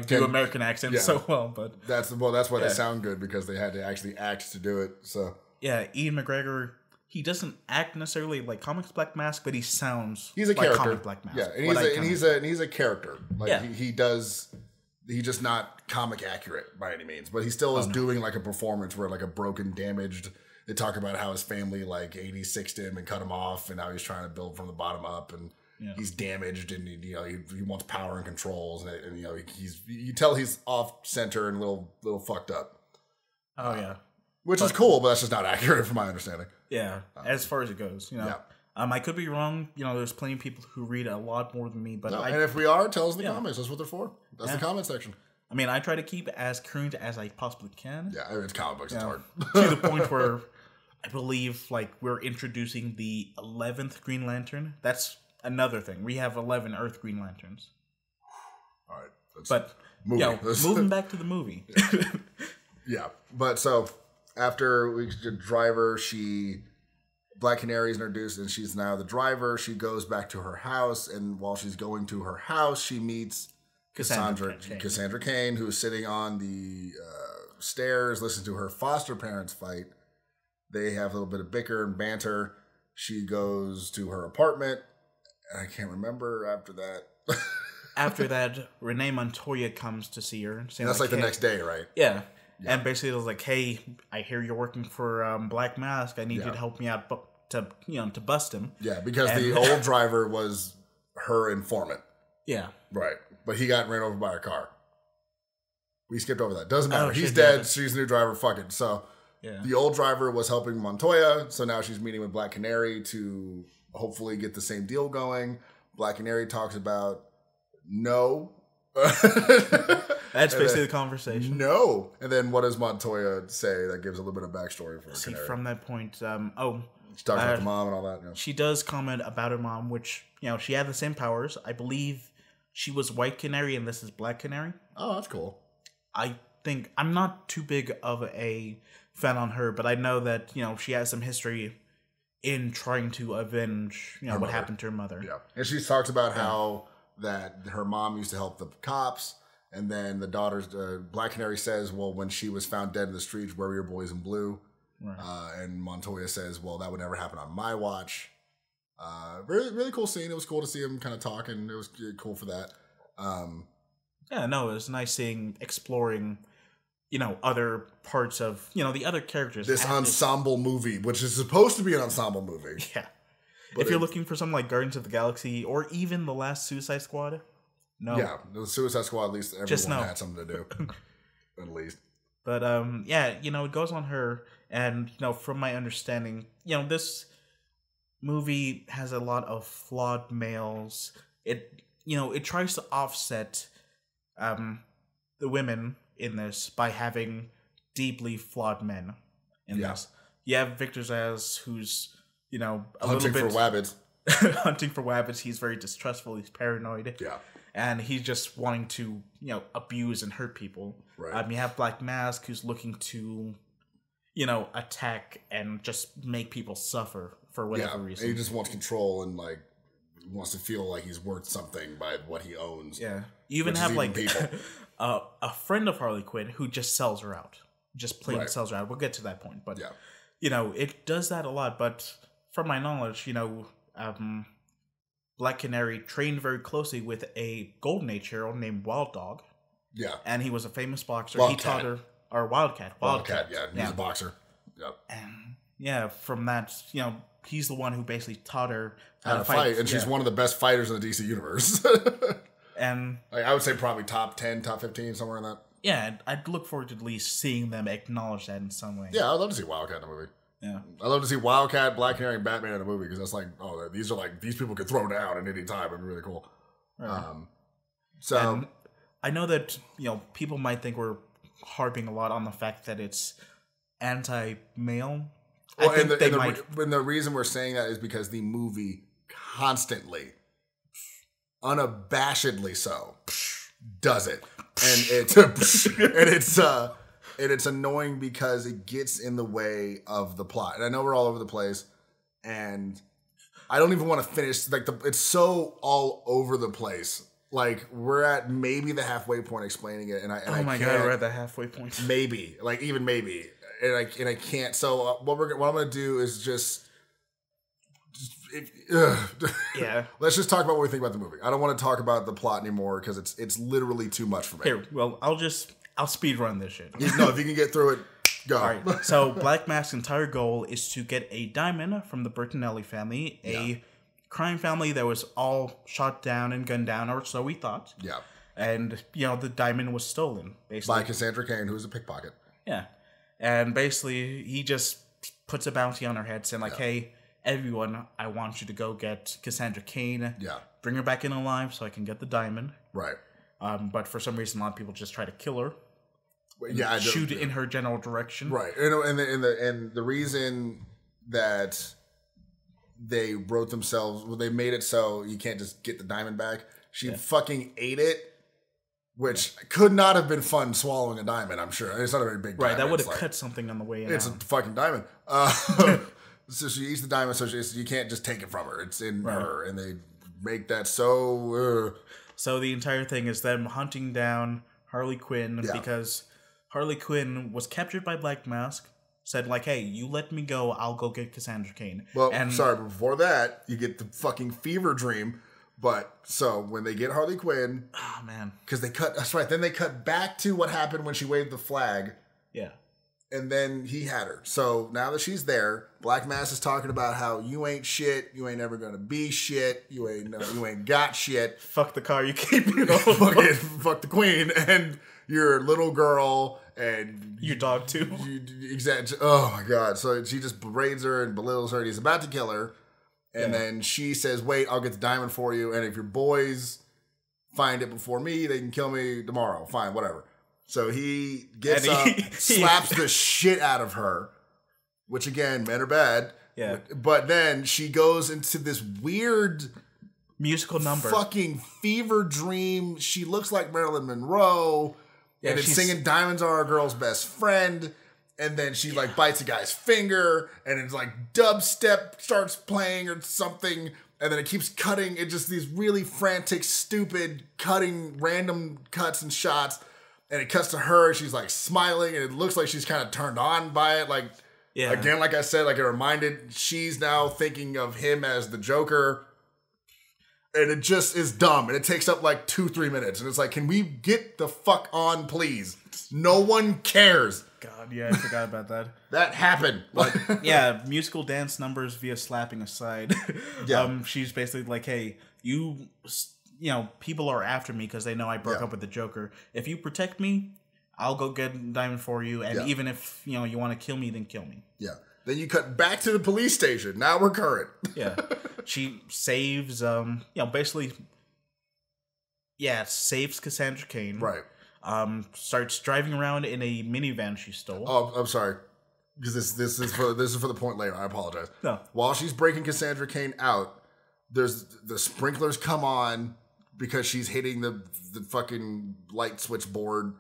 Speaker 1: do American accents so well. But
Speaker 2: that's why they sound good, because they had to actually act to do it. So
Speaker 1: yeah, Ian McGregor, he doesn't act necessarily like comics Black Mask, but he sounds
Speaker 2: he's a
Speaker 1: like
Speaker 2: character.
Speaker 1: Comic Black Mask.
Speaker 2: Yeah, and he's a character. Like he's just not comic accurate by any means, but he still is doing like a performance where like a broken, damaged. They talk about how his family like 86'd him and cut him off, and now he's trying to build from the bottom up, and he's damaged, and he wants power and controls, and you tell he's off center and a little fucked up.
Speaker 1: Oh yeah,
Speaker 2: which is cool, but that's just not accurate from my understanding.
Speaker 1: Yeah, as far as it goes, I could be wrong. There's plenty of people who read a lot more than me, but
Speaker 2: and if we are, tell us in the comments. That's what they're for. That's the comment section.
Speaker 1: I mean, I try to keep as current as I possibly can.
Speaker 2: Yeah, it's comic books. It's hard.
Speaker 1: To the point where I believe, we're introducing the 11th Green Lantern. That's another thing. We have 11 Earth Green Lanterns.
Speaker 2: All right.
Speaker 1: But, moving back to the movie.
Speaker 2: Yeah. But so, after the driver, Black Canary is introduced, and she's now the driver. She goes back to her house, and while she's going to her house, she meets Cassandra Cain, who is sitting on the stairs, listening to her foster parents fight. They have a little bit of bicker and banter. She goes to her apartment. I can't remember after that.
Speaker 1: After that, Renee Montoya comes to see her.
Speaker 2: That's like the next day, right?
Speaker 1: Yeah. And basically it was like, hey, I hear you're working for Black Mask. I need you to help me out to bust him.
Speaker 2: Yeah, because the old driver was her informant.
Speaker 1: Yeah.
Speaker 2: Right. But he got ran over by a car. We skipped over that. Doesn't matter. He's dead. She's the new driver. Fuck it. So the old driver was helping Montoya. So now she's meeting with Black Canary to hopefully get the same deal going. Black Canary talks about no.
Speaker 1: That's basically the conversation.
Speaker 2: No. And then what does Montoya say that gives a little bit of backstory for Canary?
Speaker 1: From that point,
Speaker 2: She talks about the mom and all that. Yeah.
Speaker 1: She does comment about her mom, which, she had the same powers. I believe she was White Canary and this is Black Canary.
Speaker 2: Oh, that's cool.
Speaker 1: I think I'm not too big of a fan on her, but I know that, she has some history in trying to avenge, what happened to her mother.
Speaker 2: Yeah. And she talks about how that her mom used to help the cops. And then the daughter's, Black Canary says, well, when she was found dead in the streets, where were your boys in blue? Right. And Montoya says, well, that would never happen on my watch. Really, really cool scene. It was cool to see him kind of talking. It was cool for that.
Speaker 1: It was nice exploring, other parts of, the other characters.
Speaker 2: This ensemble movie, which is supposed to be an ensemble movie.
Speaker 1: Yeah. If you're looking for something like Guardians of the Galaxy or even the last Suicide Squad, no.
Speaker 2: Yeah, the Suicide Squad, at least everyone had something to do. At least.
Speaker 1: But, it goes on her. And, from my understanding, this movie has a lot of flawed males. It tries to offset the women in this by having deeply flawed men in this. You have Victor Zsasz, who's,
Speaker 2: hunting for wabbits.
Speaker 1: Hunting for wabbits. He's very distrustful. He's paranoid.
Speaker 2: Yeah.
Speaker 1: And he's just wanting to, abuse and hurt people.
Speaker 2: Right.
Speaker 1: You have Black Mask, who's looking to, attack and just make people suffer for whatever reason.
Speaker 2: He just wants control and, wants to feel like he's worth something by what he owns.
Speaker 1: Yeah. You even have, a friend of Harley Quinn who just sells her out. Just plain sells her out. We'll get to that point. But, it does that a lot. But from my knowledge, Black Canary trained very closely with a Golden Age hero named Wild Dog.
Speaker 2: Yeah.
Speaker 1: And he was a famous boxer.
Speaker 2: Wildcat.
Speaker 1: He taught her... Or Wildcat.
Speaker 2: Wildcat, he's a boxer. Yep.
Speaker 1: And, from that, he's the one who basically taught her
Speaker 2: how to fight. And she's one of the best fighters in the DC universe.
Speaker 1: And...
Speaker 2: I would say probably top 10, top 15, somewhere in that.
Speaker 1: Yeah, I'd look forward to at least seeing them acknowledge that in some way.
Speaker 2: Yeah, I'd love to see Wildcat in the movie.
Speaker 1: Yeah.
Speaker 2: I'd love to see Wildcat, Black Canary, and Batman in a movie, because that's these people could throw down at any time. It'd be really cool.
Speaker 1: Right. And I know that, people might think we're harping a lot on the fact that it's anti-male.
Speaker 2: Well, and the reason we're saying that is because the movie constantly, unabashedly so, does it. And it's annoying because it gets in the way of the plot. And I know we're all over the place, and I don't even want to finish. It's so all over the place. We're at maybe the halfway point explaining it, and
Speaker 1: oh my god, we're at the halfway point.
Speaker 2: Maybe, even maybe, and I can't. So what I'm gonna do is
Speaker 1: yeah.
Speaker 2: Let's just talk about what we think about the movie. I don't want to talk about the plot anymore because it's literally too much for me.
Speaker 1: Here, well, I'll speed run this shit.
Speaker 2: No, if you can get through it, go.
Speaker 1: All right. So Black Mask's entire goal is to get a diamond from the Bertinelli family, a crime family that was all shot down and gunned down, or so we thought.
Speaker 2: Yeah.
Speaker 1: And, the diamond was stolen, basically.
Speaker 2: By Cassandra Cain, who's a pickpocket.
Speaker 1: Yeah. And basically, he just puts a bounty on her head, saying, hey, everyone, I want you to go get Cassandra Cain.
Speaker 2: Yeah.
Speaker 1: Bring her back in alive so I can get the diamond.
Speaker 2: Right.
Speaker 1: But for some reason, a lot of people just try to kill her.
Speaker 2: Yeah,
Speaker 1: shoot in her general direction.
Speaker 2: Right. And the reason that they wrote themselves, they made it so you can't just get the diamond back. She fucking ate it, which could not have been fun swallowing a diamond, I'm sure. It's not a very big diamond.
Speaker 1: Right, that would have cut something on the way in.
Speaker 2: It's a fucking diamond. So she eats the diamond, so you can't just take it from her. It's in her, and they make that so...
Speaker 1: So the entire thing is them hunting down Harley Quinn because Harley Quinn was captured by Black Mask, said hey, you let me go, I'll go get Cassandra Cain.
Speaker 2: Well, sorry, but before that, you get the fucking fever dream. But so when they get Harley Quinn,
Speaker 1: oh man,
Speaker 2: because that's right. Then they cut back to what happened when she waved the flag.
Speaker 1: Yeah.
Speaker 2: And then he had her. So now that she's there, Black Mask is talking about how you ain't shit, you ain't ever gonna be shit, you ain't got shit.
Speaker 1: Fuck the car you keep.
Speaker 2: Fuck the queen and your little girl and
Speaker 1: your dog too.
Speaker 2: Exactly. Oh my god. So she just berates her and belittles her, and he's about to kill her. And then she says, "Wait, I'll get the diamond for you. And if your boys find it before me, they can kill me tomorrow. Fine, whatever." So he gets up, slaps the shit out of her, which again, men are bad.
Speaker 1: Yeah.
Speaker 2: But then she goes into this weird
Speaker 1: musical number.
Speaker 2: Fucking fever dream. She looks like Marilyn Monroe. Yeah, and it's singing Diamonds Are a Girl's Best Friend. And then she like bites a guy's finger. And it's like dubstep starts playing or something. And then it keeps cutting. It's just these really frantic, stupid, cutting random cuts and shots. And it cuts to her. She's like smiling. And it looks like she's kind of turned on by it. Like, again, like I said, like it reminded, she's now thinking of him as the Joker. And it just is dumb. And it takes up like 2-3 minutes. And it's like, can we get the fuck on, please? No one cares.
Speaker 1: God, yeah, I forgot about that.
Speaker 2: That happened. Like,
Speaker 1: yeah, musical dance numbers via slapping aside. She's basically like, hey, you know, people are after me because they know I broke up with the Joker. If you protect me, I'll go get a diamond for you. And even if, you know, you want to kill me, then kill me. Yeah.
Speaker 2: Then you cut back to the police station. Now we're current.
Speaker 1: Yeah. She saves, you know, basically, saves Cassandra Cain.
Speaker 2: Right.
Speaker 1: Starts driving around in a minivan she stole.
Speaker 2: Oh, I'm sorry. Because this is for the point later. I apologize.
Speaker 1: No.
Speaker 2: While she's breaking Cassandra Cain out, there's the sprinklers come on because she's hitting the fucking light switchboard.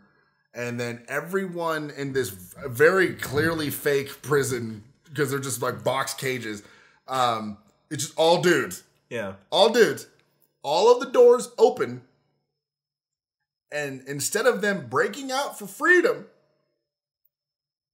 Speaker 2: And then everyone in this very clearly fake prison, because they're just like box cages, it's just all dudes.
Speaker 1: Yeah.
Speaker 2: All dudes. All of the doors open. And instead of them breaking out for freedom,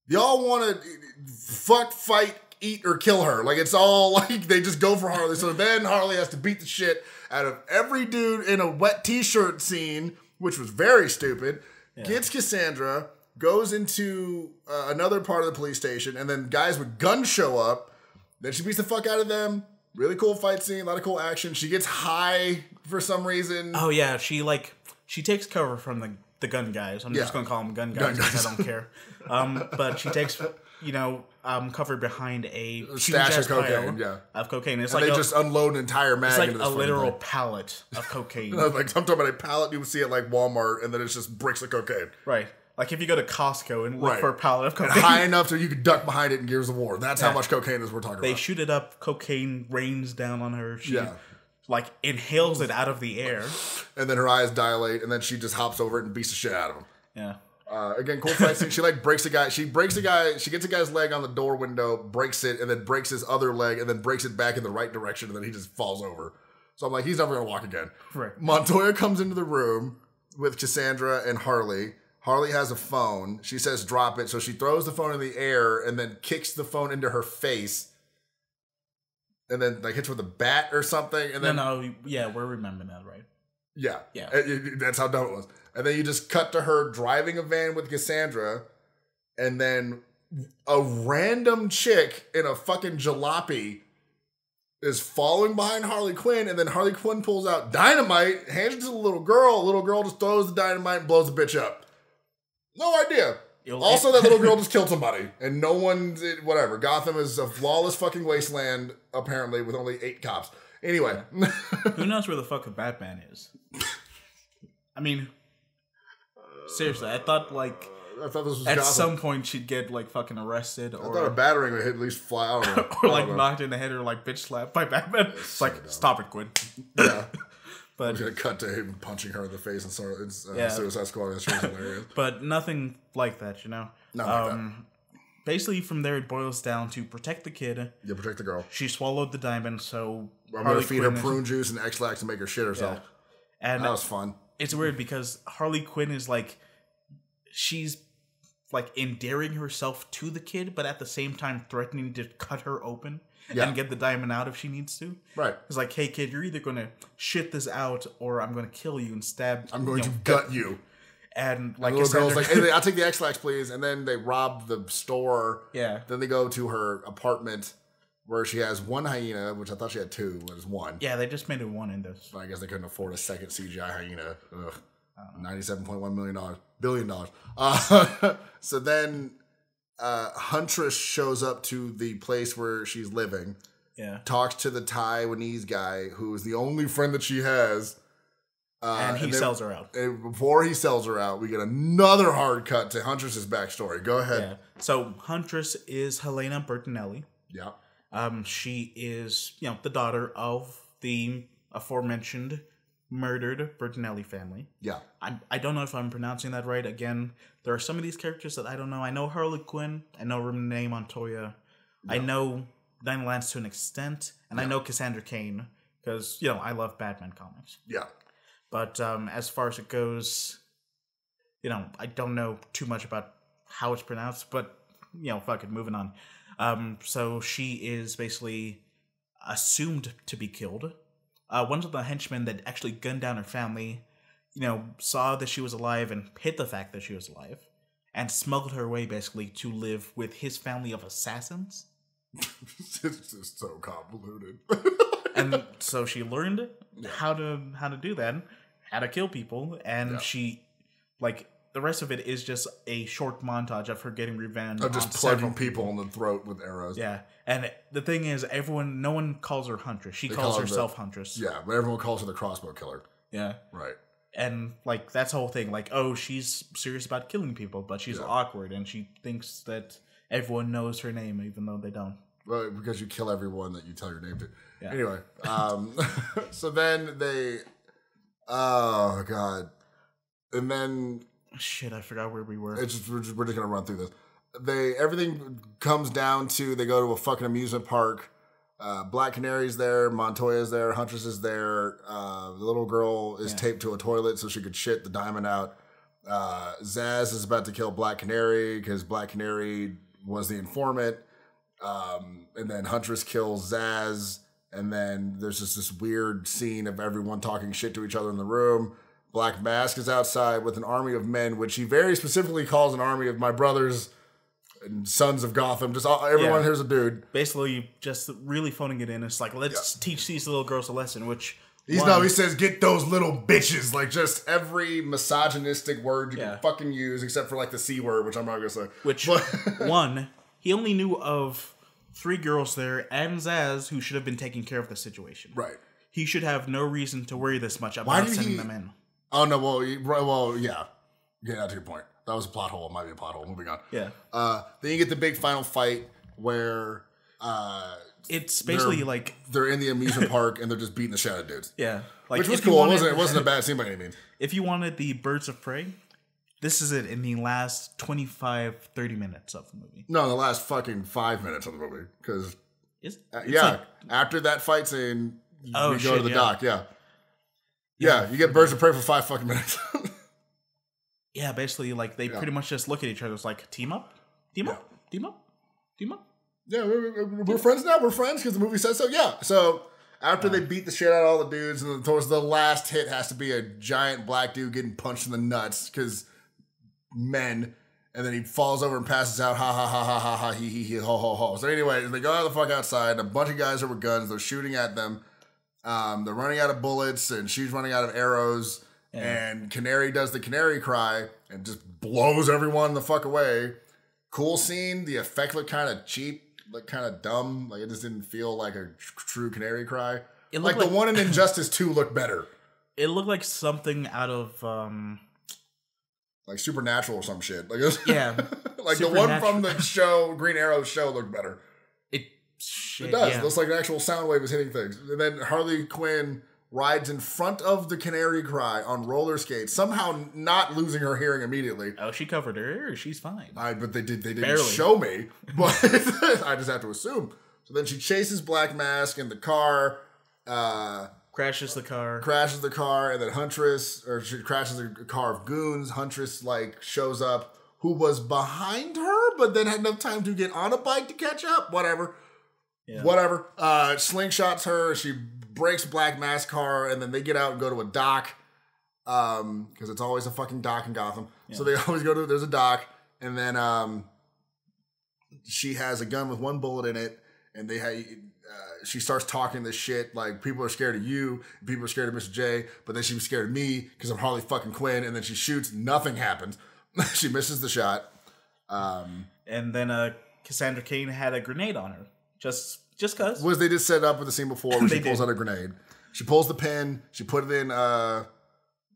Speaker 2: they all want to fuck, fight, eat, or kill her. Like, it's all like they just go for Harley. So then Harley has to beat the shit out of every dude in a wet t-shirt scene, which was very stupid. Yeah. Gets Cassandra, goes into another part of the police station, and then guys with guns show up. Then she beats the fuck out of them. Really cool fight scene, a lot of cool action. She gets high for some reason.
Speaker 1: Oh, yeah. She takes cover from the gun guys. I'm just going to call them gun guys because I don't care. But she takes, you know, cover behind a
Speaker 2: stash of cocaine.
Speaker 1: Of cocaine. It's
Speaker 2: and
Speaker 1: like
Speaker 2: they just unload an entire mag.
Speaker 1: It's like
Speaker 2: into this
Speaker 1: a literal pallet of cocaine.
Speaker 2: Like I'm talking about a pallet you would see at like Walmart, and then it's just bricks of cocaine.
Speaker 1: Right. Like if you go to Costco and look for a pallet of cocaine.
Speaker 2: And high enough so you could duck behind it in Gears of War. That's how much cocaine is we're talking about.
Speaker 1: They shoot it up. Cocaine rains down on her. She like inhales it out of the air.
Speaker 2: And then her eyes dilate, and then she just hops over it and beats the shit out of him.
Speaker 1: Yeah.
Speaker 2: Again, cool fight scene. She like breaks a guy. She gets a guy's leg on the door window, breaks it, and then breaks his other leg, and then breaks it back in the right direction, and then he just falls over. So I'm like, he's never gonna walk again.
Speaker 1: Right.
Speaker 2: Montoya comes into the room with Cassandra and Harley. Harley has a phone. She says, drop it. So she throws the phone in the air and then kicks the phone into her face. And then like hits her with a bat or something. And then
Speaker 1: we're remembering that, right?
Speaker 2: Yeah. That's how dumb it was. And then you just cut to her driving a van with Cassandra. And then a random chick in a fucking jalopy is following behind Harley Quinn. And then Harley Quinn pulls out dynamite, hands it to the little girl. The little girl just throws the dynamite and blows the bitch up. No idea. Also, that little girl just killed somebody. And no one's... Whatever. Gotham is a flawless fucking wasteland, apparently, with only 8 cops. Anyway.
Speaker 1: Who knows where the fuck a Batman is? I mean... Seriously, I thought, like...
Speaker 2: I thought this was
Speaker 1: at
Speaker 2: Gotham.
Speaker 1: Some point she'd get, like, fucking arrested.
Speaker 2: I thought a battering would at least fly out.
Speaker 1: Or, like, knocked in the head or, like, bitch slapped by Batman. It's like, stop it, Quinn.
Speaker 2: Yeah. But we're gonna cut to him punching her in the face and Suicide Squad. That's hilarious.
Speaker 1: But nothing like that, you know.
Speaker 2: Nothing like that.
Speaker 1: Basically, from there it boils down to protect the kid.
Speaker 2: Yeah, protect the girl.
Speaker 1: She swallowed the diamond, so
Speaker 2: I'm gonna feed her prune juice and X-Lax to make her shit herself.
Speaker 1: Yeah. And
Speaker 2: that was fun.
Speaker 1: It's weird because Harley Quinn is like, she's like endearing herself to the kid, but at the same time threatening to cut her open. And get the diamond out if she needs to.
Speaker 2: Right.
Speaker 1: It's like, hey, kid, you're either going to shit this out or I'm going to kill you and stab.
Speaker 2: I'm going to gut you.
Speaker 1: And like,
Speaker 2: the little girl's like, hey, I'll take the X-Lax, please. And then they rob the store.
Speaker 1: Yeah.
Speaker 2: Then they go to her apartment where she has one hyena, which I thought she had 2, but it's 1.
Speaker 1: Yeah, they just made it 1 in this.
Speaker 2: But I guess they couldn't afford a second CGI hyena. Ugh. $97.1 billion. So then... Huntress shows up to the place where she's living.
Speaker 1: Yeah.
Speaker 2: Talks to the Taiwanese guy who is the only friend that she has.
Speaker 1: And then sells her out.
Speaker 2: Before he sells her out, we get another hard cut to Huntress's backstory. Go ahead.
Speaker 1: Yeah. So Huntress is Helena Bertinelli.
Speaker 2: Yeah.
Speaker 1: She is, the daughter of the aforementioned murdered Bertinelli family.
Speaker 2: Yeah.
Speaker 1: I don't know if I'm pronouncing that right. Again, there are some of these characters that I don't know. I know Harley Quinn. I know Renee Montoya. Yeah. I know Diana Lance to an extent. And I know Cassandra Cain because, I love Batman comics.
Speaker 2: Yeah.
Speaker 1: But as far as it goes, I don't know too much about how it's pronounced. But, fuck it, moving on. So she is basically assumed to be killed. One of the henchmen that actually gunned down her family, saw that she was alive and hid the fact that she was alive and smuggled her away basically to live with his family of assassins.
Speaker 2: It's just so convoluted.
Speaker 1: And so she learned how to do that, how to kill people, and she, the rest of it is just a short montage of her getting revenge.
Speaker 2: Of just plugging people in the throat with arrows.
Speaker 1: Yeah. And the thing is, no one calls her Huntress. She calls herself Huntress.
Speaker 2: Yeah, but everyone calls her the crossbow killer.
Speaker 1: Yeah.
Speaker 2: Right.
Speaker 1: And, that's the whole thing. She's serious about killing people, but she's awkward, and she thinks that everyone knows her name, even though they don't.
Speaker 2: Well, because you kill everyone that you tell your name to.
Speaker 1: Yeah.
Speaker 2: Anyway, so then they... Oh, God. And then...
Speaker 1: Shit, I forgot where we were.
Speaker 2: We're just going to run through this. Everything comes down to they go to a fucking amusement park. Black Canary's there, Montoya's there, Huntress is there. The little girl is taped to a toilet so she could shit the diamond out. Zaz is about to kill Black Canary because Black Canary was the informant. And then Huntress kills Zaz. And then there's just this weird scene of everyone talking shit to each other in the room. Black Mask is outside with an army of men, which he very specifically calls an army of my brothers and sons of Gotham. Just everyone here's a dude.
Speaker 1: Basically, just really phoning it in. It's like, let's teach these little girls a lesson, which...
Speaker 2: He says, get those little bitches. Just every misogynistic word you can fucking use, except for, the C word, which I'm not going to say.
Speaker 1: Which, he only knew of 3 girls there and Zaz, who should have been taking care of the situation.
Speaker 2: Right.
Speaker 1: He should have no reason to worry this much about sending them in.
Speaker 2: Oh, no, well, yeah. Get out to your point. That was a plot hole. It might be a plot hole. Moving on.
Speaker 1: Yeah.
Speaker 2: Then you get the big final fight where...
Speaker 1: it's basically
Speaker 2: they're in the amusement park and they're just beating the shit out of dudes.
Speaker 1: Yeah.
Speaker 2: Which was cool. It wasn't a bad scene by any means.
Speaker 1: If you wanted the Birds of Prey, this is it in the last 25, 30 minutes of the movie.
Speaker 2: No, the last fucking 5 minutes of the movie. Because...
Speaker 1: Yeah.
Speaker 2: After that fight scene, we go to the dock. Yeah.
Speaker 1: Yeah,
Speaker 2: you get Birds of Prey for 5 fucking minutes.
Speaker 1: Yeah, basically, they pretty much just look at each other. It's like, team up? Team up? Team up? Team up?
Speaker 2: Yeah, we're friends now. We're friends because the movie says so. Yeah. So after they beat the shit out of all the dudes, and towards the last hit has to be a giant black dude getting punched in the nuts because men, and then he falls over and passes out. Ha ha ha ha ha ha he ho ho ho. So anyway, they go out the fuck outside. A bunch of guys are with guns. They're shooting at them. They're running out of bullets, and she's running out of arrows. Yeah. And Canary does the canary cry and just blows everyone the fuck away. Cool scene. The effect looked kind of cheap, kind of dumb. It just didn't feel like a true canary cry. The one in Injustice 2 looked better.
Speaker 1: It looked like something out of...
Speaker 2: Supernatural or some shit.
Speaker 1: Yeah.
Speaker 2: The one from the show, Green Arrow show, looked better. It does. It looks like an actual sound wave is hitting things. And then Harley Quinn rides in front of the canary cry on roller skates, somehow not losing her hearing immediately.
Speaker 1: Oh, she covered her ear. She's fine.
Speaker 2: But they didn't show me. But I just have to assume. So then she chases Black Mask in the car.
Speaker 1: Crashes the car.
Speaker 2: And then Huntress, or she crashes a car of goons. Huntress, shows up, who was behind her, but then had enough time to get on a bike to catch up. Whatever. Slingshots her. She breaks Black Mask car, and then they get out and go to a dock. Because it's always a fucking dock in Gotham. Yeah. So they always go to, there's a dock, and then she has a gun with 1 bullet in it, and she starts talking this shit people are scared of you, people are scared of Mr. J, but then she was scared of me because I'm Harley fucking Quinn, and then she shoots, nothing happens. She misses the shot.
Speaker 1: And then Cassandra Cain had a grenade on her. Just cause.
Speaker 2: Was they just set up with the scene before where she pulls out a grenade. She pulls the pin, she put it in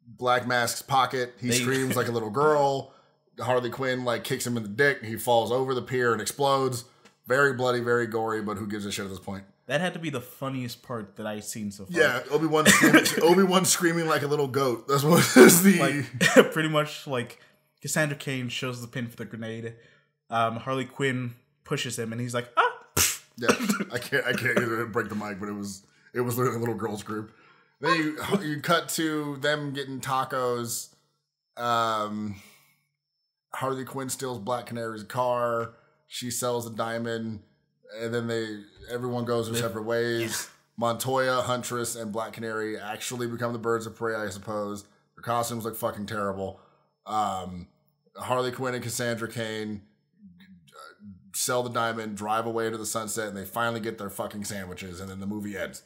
Speaker 2: Black Mask's pocket, he screams like a little girl. Harley Quinn kicks him in the dick, he falls over the pier and explodes. Very bloody, very gory, but who gives a shit at this point?
Speaker 1: That had to be the funniest part that I've seen so far.
Speaker 2: Yeah, Obi-Wan screaming like a little goat. That's what is the...
Speaker 1: Like, pretty much, like, Cassandra Cain shows the pin for the grenade. Harley Quinn pushes him, and he's like, ah!
Speaker 2: Yeah, I can't either break the mic, but it was literally a little girls group. Then you cut to them getting tacos. Harley Quinn steals Black Canary's car. She sells the diamond, and then everyone goes their separate ways. Yeah. Montoya, Huntress, and Black Canary actually become the birds of prey, I suppose. Their costumes look fucking terrible. Harley Quinn and Cassandra Cain sell the diamond, drive away to the sunset, and they finally get their fucking sandwiches, and then the movie ends.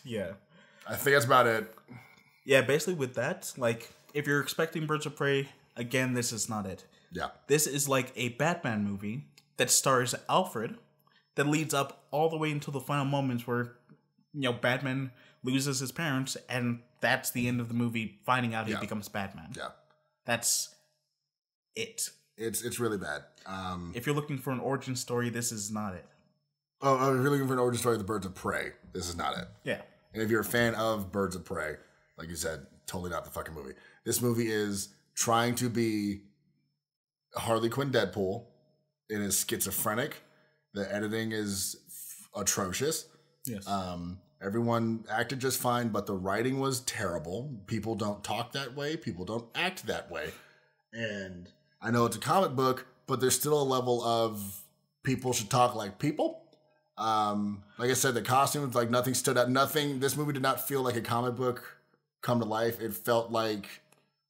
Speaker 1: Yeah.
Speaker 2: I think that's about it.
Speaker 1: Yeah, basically with that, like, if you're expecting Birds of Prey, again, this is not it.
Speaker 2: Yeah.
Speaker 1: This is like a Batman movie that stars Alfred, that leads up all the way until the final moments where, Batman loses his parents, and that's the end of the movie, finding out he becomes Batman.
Speaker 2: Yeah.
Speaker 1: That's it.
Speaker 2: It's really bad.
Speaker 1: If you're looking for an origin story, this is not it.
Speaker 2: Oh, if you're looking for an origin story of the Birds of Prey, this is not it.
Speaker 1: Yeah.
Speaker 2: And if you're a fan of Birds of Prey, like you said, totally not the fucking movie. This movie is trying to be Harley Quinn Deadpool. It is schizophrenic. The editing is atrocious.
Speaker 1: Yes.
Speaker 2: Everyone acted just fine, but the writing was terrible. People don't talk that way. People don't act that way. And I know it's a comic book, but there's still a level of people should talk like people. Like I said, the costumes, like nothing stood out. This movie did not feel like a comic book come to life. It felt like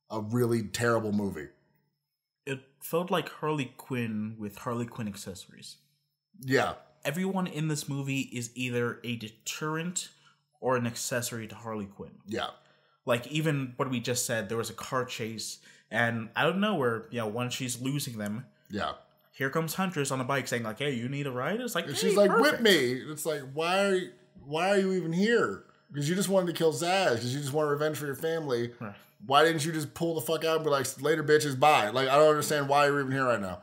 Speaker 2: a really terrible movie.
Speaker 1: It felt like Harley Quinn with Harley Quinn accessories.
Speaker 2: Yeah.
Speaker 1: Everyone in this movie is either a deterrent or an accessory to Harley Quinn.
Speaker 2: Yeah.
Speaker 1: Like, even what we just said, there was a car chase, and out of nowhere, when she's losing them, here comes Huntress on a bike saying, like, hey, you need a ride? It's like, hey,
Speaker 2: she's like,
Speaker 1: perfect.
Speaker 2: whip me. It's like, why are you even here? Because you just wanted to kill Zaz, because you just want revenge for your family. Right. Why didn't you just pull the fuck out and be like, later, bitches, bye? Like, I don't understand why you're even here right now.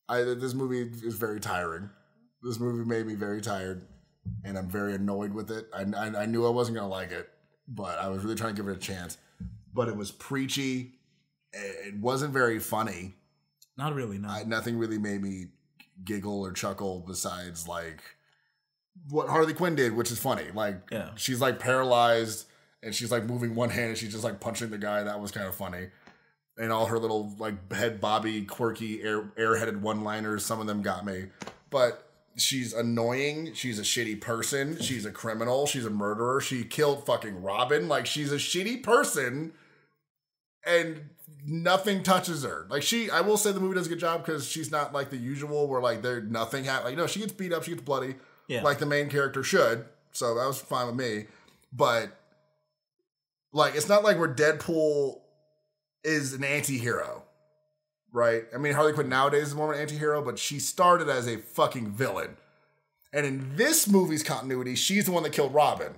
Speaker 2: This movie is very tiring. This movie made me very tired, and I'm very annoyed with it. I knew I wasn't going to like it, but I was really trying to give it a chance. But it was preachy. It wasn't very funny.
Speaker 1: Not really, no.
Speaker 2: Nothing really made me giggle or chuckle besides, like, what Harley Quinn did, which is funny. Like, she's, like, paralyzed, and she's, like, moving one hand, and she's just, like, punching the guy. That was kind of funny. And all her little, like, head bobby, quirky, airheaded one-liners, some of them got me. But she's annoying. She's a shitty person. She's a criminal. She's a murderer. She killed fucking Robin. Like, she's a shitty person, and nothing touches her. Like, I will say the movie does a good job because she's not, like, the usual where, like, nothing happens. Like, no, she gets beat up. She gets bloody. Yeah. Like the main character should. So that was fine with me. But, like, it's not like where Deadpool is an anti-hero, right? I mean, Harley Quinn nowadays is more of an anti-hero, but she started as a fucking villain. And in this movie's continuity, she's the one that killed Robin.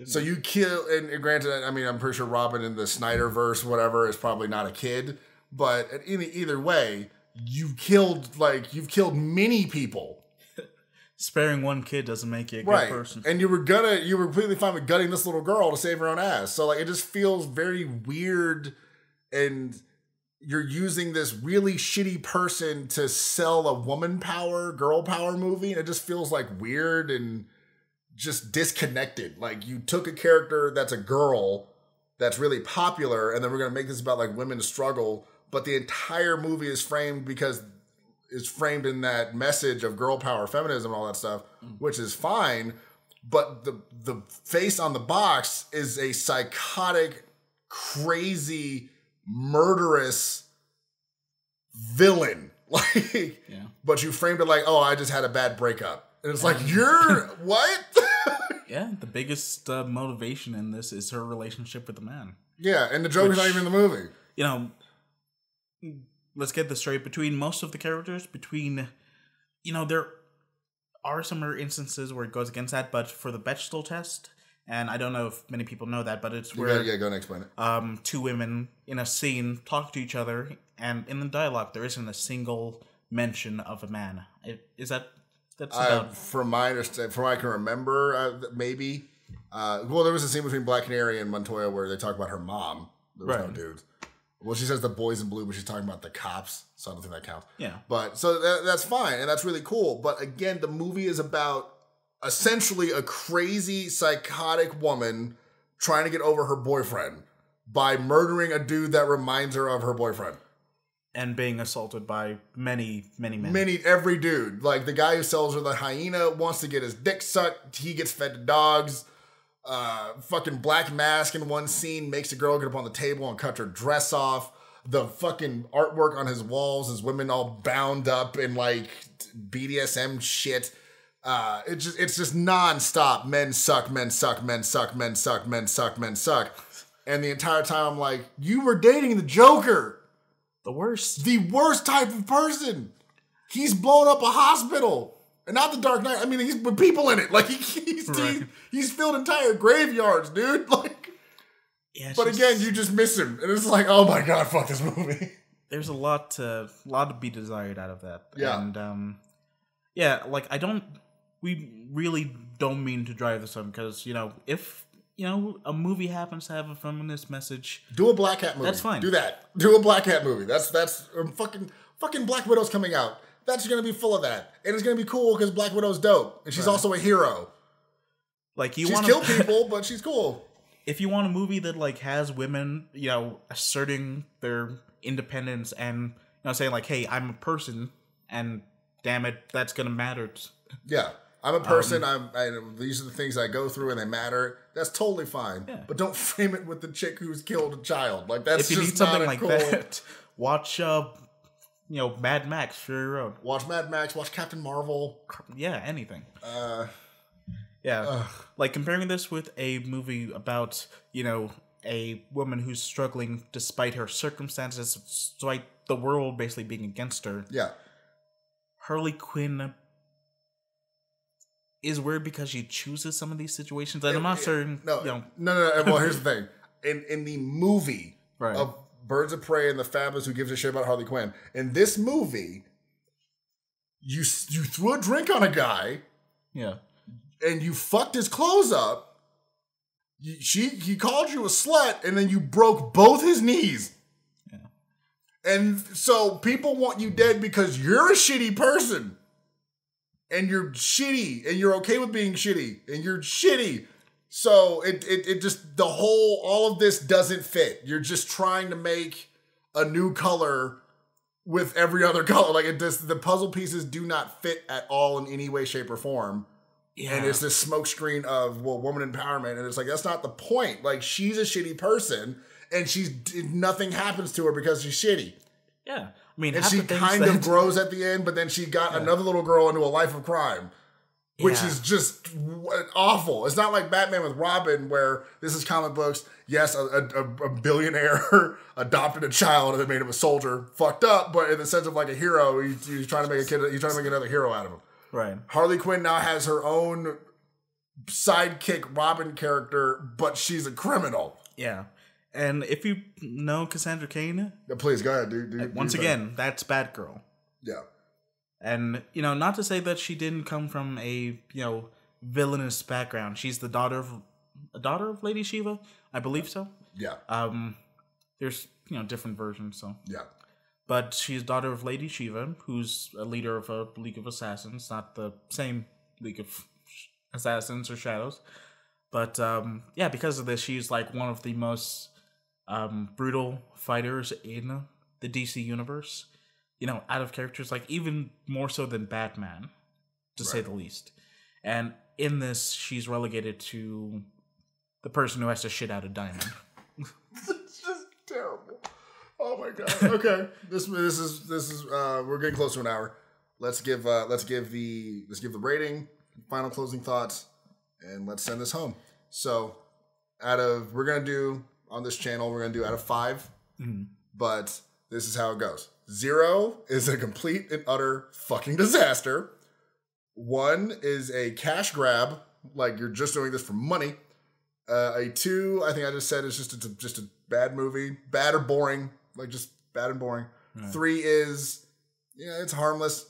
Speaker 2: So you kill, and granted, I mean, I'm pretty sure Robin in the Snyderverse, whatever, is probably not a kid, but either way, you've killed many people.
Speaker 1: Sparing one kid doesn't make you a good person.
Speaker 2: And you were completely fine with gutting this little girl to save her own ass. So, like, it just feels very weird, and you're using this really shitty person to sell a woman power, girl power movie, and it just feels, like, weird and just disconnected. Like, you took a character that's a girl that's really popular, and then we're going to make this about, like, women's struggle, but the entire movie is framed in that message of girl power, feminism, and all that stuff, which is fine. But the face on the box is a psychotic, crazy, murderous villain. Like, but you framed it like, oh, I just had a bad breakup, and it's like, you're what?
Speaker 1: Yeah, the biggest motivation in this is her relationship with the man.
Speaker 2: Yeah, and the Joker's not even in the movie.
Speaker 1: Let's get this straight. Between most of the characters, there are some instances where it goes against that, but for the Bechdel test And I don't know if many people know that, but it's where
Speaker 2: go and explain it.
Speaker 1: Two women in a scene talk to each other, and in the dialogue there isn't a single mention of a man. That's about
Speaker 2: from my understanding, from what I can remember, maybe. Well, there was a scene between Black Canary and Montoya where they talk about her mom. There was no dudes. Well, she says the boys in blue, but she's talking about the cops, so I don't think that counts.
Speaker 1: Yeah.
Speaker 2: But so that's fine, and that's really cool. But again, the movie is about essentially a crazy, psychotic woman trying to get over her boyfriend by murdering a dude that reminds her of her boyfriend.
Speaker 1: And being assaulted by many men.
Speaker 2: Every dude. Like, the guy who sells her the hyena wants to get his dick sucked. He gets fed to dogs. Fucking Black Mask in one scene makes a girl get up on the table and cut her dress off. The fucking artwork on his walls is women all bound up in, like, BDSM shit. It's just nonstop. Men suck, men suck, men suck, men suck, men suck, men suck. And the entire time I'm like, you were dating the Joker.
Speaker 1: The worst.
Speaker 2: The worst type of person. He's blown up a hospital. And not the Dark Knight. I mean, he's with people in it. Like, he's filled entire graveyards, dude. Like, yeah, but again, you just miss him. And it's like, oh my God, fuck this movie.
Speaker 1: There's a lot to be desired out of that.
Speaker 2: Yeah.
Speaker 1: And, like, we really don't mean to drive this home because, if a movie happens to have a feminist message,
Speaker 2: do a Black Hat movie.
Speaker 1: That's fine.
Speaker 2: Do that. Do a Black Hat movie. That's fucking Black Widow's coming out. That's going to be full of that, and it's going to be cool because Black Widow's dope, and she's also a hero.
Speaker 1: Like, she's
Speaker 2: killed people, but she's cool.
Speaker 1: If you want a movie that like has women, asserting their independence and saying like, "Hey, I'm a person, and damn it, that's going to matter."
Speaker 2: Yeah. I'm a person. These are the things I go through, and they matter. That's totally fine. Yeah. But don't frame it with the chick who's killed a child. Like, that's
Speaker 1: if you
Speaker 2: just
Speaker 1: need something like
Speaker 2: cool.
Speaker 1: that. Watch, Mad Max Fury Road.
Speaker 2: Watch Mad Max. Watch Captain Marvel.
Speaker 1: Yeah, anything. Like comparing this with a movie about a woman who's struggling despite her circumstances, despite the world basically being against her.
Speaker 2: Yeah.
Speaker 1: Harley Quinn is weird because she chooses some of these situations, and I'm not certain.
Speaker 2: No. Well, here's the thing: in the movie of Birds of Prey and the Fabulous, who gives a shit about Harley Quinn? In this movie, you threw a drink on a guy, and you fucked his clothes up. He called you a slut, and then you broke both his knees. Yeah, and so people want you dead because you're a shitty person. And you're shitty, and you're okay with being shitty, and you're shitty. So it just, all of this doesn't fit. You're just trying to make a new color with every other color. Like, the puzzle pieces do not fit at all in any way, shape, or form. Yeah. And it's this smokescreen of, woman empowerment. And it's like, that's not the point. Like, she's a shitty person, and nothing happens to her because she's shitty.
Speaker 1: Yeah. I mean,
Speaker 2: and she kind of grows at the end, but then she got another little girl into a life of crime, which is just awful. It's not like Batman with Robin, where this is comic books. Yes, a billionaire adopted a child and then made him a soldier. Fucked up, but in the sense of like a hero, he's trying to make another hero out of him.
Speaker 1: Right.
Speaker 2: Harley Quinn now has her own sidekick Robin character, but she's a criminal.
Speaker 1: Yeah. And if you know Cassandra Cain...
Speaker 2: Yeah, please, go ahead, dude.
Speaker 1: Once again, that's Batgirl.
Speaker 2: Yeah.
Speaker 1: And, not to say that she didn't come from a, villainous background. She's the daughter of Lady Shiva? I believe so.
Speaker 2: Yeah.
Speaker 1: There's, different versions, so...
Speaker 2: Yeah.
Speaker 1: But she's daughter of Lady Shiva, who's a leader of a League of Assassins. Not the same League of Assassins or Shadows. But, because of this, she's, like, one of the most... brutal fighters in the DC universe, out of characters, like even more so than Batman, to say the least. And in this, she's relegated to the person who has to shit out a diamond.
Speaker 2: It's just terrible. Oh my God. Okay, this is we're getting close to an hour. Let's give the rating, final closing thoughts, and let's send this home. So, we're gonna do. On this channel, we're going to do out of 5, but this is how it goes. 0 is a complete and utter fucking disaster. 1 is a cash grab, like you're just doing this for money. A 2, I think I just said, is just a bad movie. Bad or boring. Like, just bad and boring. Right. 3 is, it's harmless.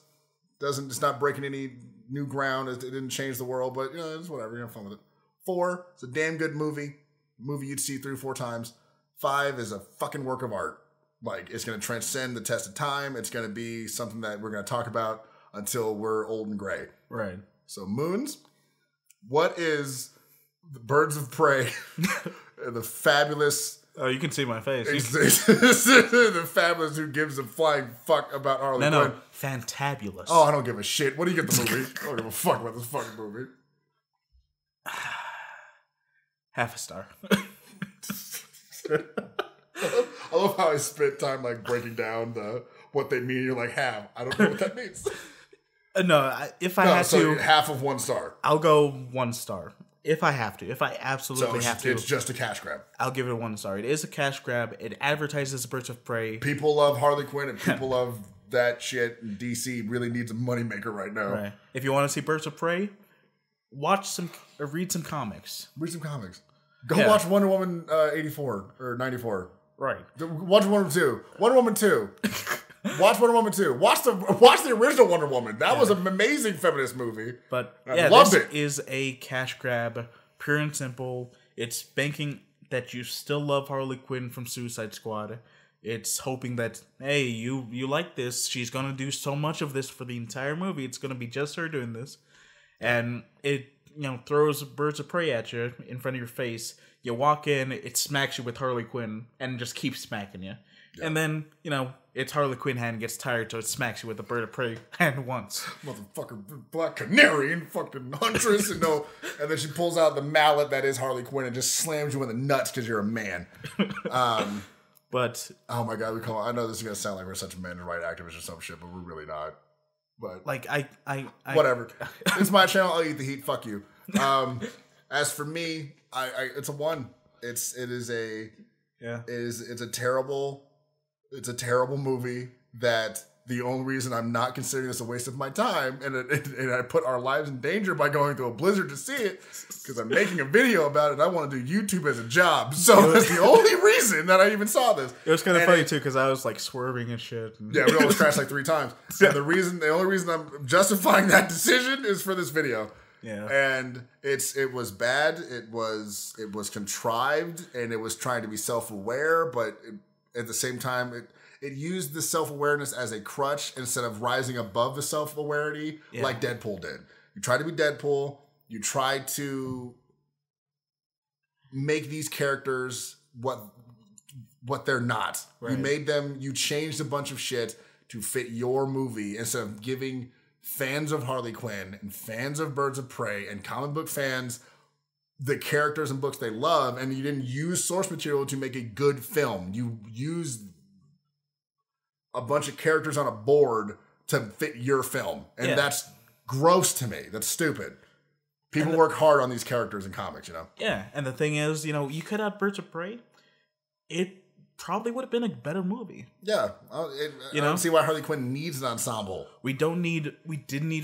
Speaker 2: It's not breaking any new ground. It didn't change the world, but, it's whatever. You're having fun with it. 4, it's a damn good movie. Movie you'd see 3 or 4 times. 5 is a fucking work of art. Like, it's going to transcend the test of time. It's going to be something that we're going to talk about until we're old and gray.
Speaker 1: Right.
Speaker 2: So, Moons, what is the Birds of Prey, the fabulous...
Speaker 1: Oh, you can see my face.
Speaker 2: The fabulous who gives a flying fuck about Harley Quinn.
Speaker 1: No, fantabulous.
Speaker 2: Oh, I don't give a shit. What do you get the movie? I don't give a fuck about this fucking movie.
Speaker 1: Half a star.
Speaker 2: I love how I spent time like breaking down what they mean. You're like, half. I don't know what that means.
Speaker 1: If I had to,
Speaker 2: half of 1 star.
Speaker 1: I'll go 1 star. If I have to, if I absolutely have to,
Speaker 2: it's just a cash grab.
Speaker 1: I'll give it a 1 star. It is a cash grab. It advertises Birds of Prey.
Speaker 2: People love Harley Quinn and people love that shit. And DC really needs a moneymaker right now.
Speaker 1: Right. If you want to see Birds of Prey, read some comics.
Speaker 2: Read some comics. Go watch Wonder Woman 84 or 94.
Speaker 1: Right.
Speaker 2: Watch Wonder Woman 2. Wonder Woman 2. Watch Wonder Woman 2. Watch the original Wonder Woman. That was an amazing feminist movie.
Speaker 1: But
Speaker 2: I loved
Speaker 1: this
Speaker 2: it.
Speaker 1: Is a cash grab, pure and simple. It's banking that you still love Harley Quinn from Suicide Squad. It's hoping that, hey, you like this. She's gonna do so much of this for the entire movie. It's gonna be just her doing this, and it throws Birds of Prey at you in front of your face. You walk in, it smacks you with Harley Quinn, and just keeps smacking you. Yeah. And then, it's Harley Quinn hand gets tired, so it smacks you with a Bird of Prey hand once.
Speaker 2: Motherfucker, Black Canary and fucking Huntress, and then she pulls out the mallet that is Harley Quinn and just slams you in the nuts because you're a man.
Speaker 1: But
Speaker 2: oh my god, I know this is gonna sound like we're such men and right activists or some shit, but we're really not. But
Speaker 1: like I
Speaker 2: whatever. It's my channel. I'll eat the heat. Fuck you. As for me, it's a 1. It's a terrible movie that the only reason I'm not considering this a waste of my time and I put our lives in danger by going through a blizzard to see it because I'm making a video about it. I want to do YouTube as a job. So that's the only reason that I even saw this.
Speaker 1: It was kind of funny too because I was like swerving and shit.
Speaker 2: Yeah, we almost crashed like 3 times. Yeah. The only reason I'm justifying that decision is for this video.
Speaker 1: Yeah.
Speaker 2: And it was bad. It was contrived and it was trying to be self-aware, but at the same time it used the self-awareness as a crutch instead of rising above the self-awareness like Deadpool did. You try to be Deadpool. You try to make these characters what they're not. Right. You changed a bunch of shit to fit your movie instead of giving fans of Harley Quinn and fans of Birds of Prey and comic book fans the characters and books they love, and you didn't use source material to make a good film. You used a bunch of characters on a board to fit your film. And that's gross to me. That's stupid. People work hard on these characters in comics,
Speaker 1: Yeah, and the thing is, you cut out Birds of Prey, it probably would have been a better movie.
Speaker 2: Yeah. I don't see why Harley Quinn needs an ensemble.
Speaker 1: We didn't need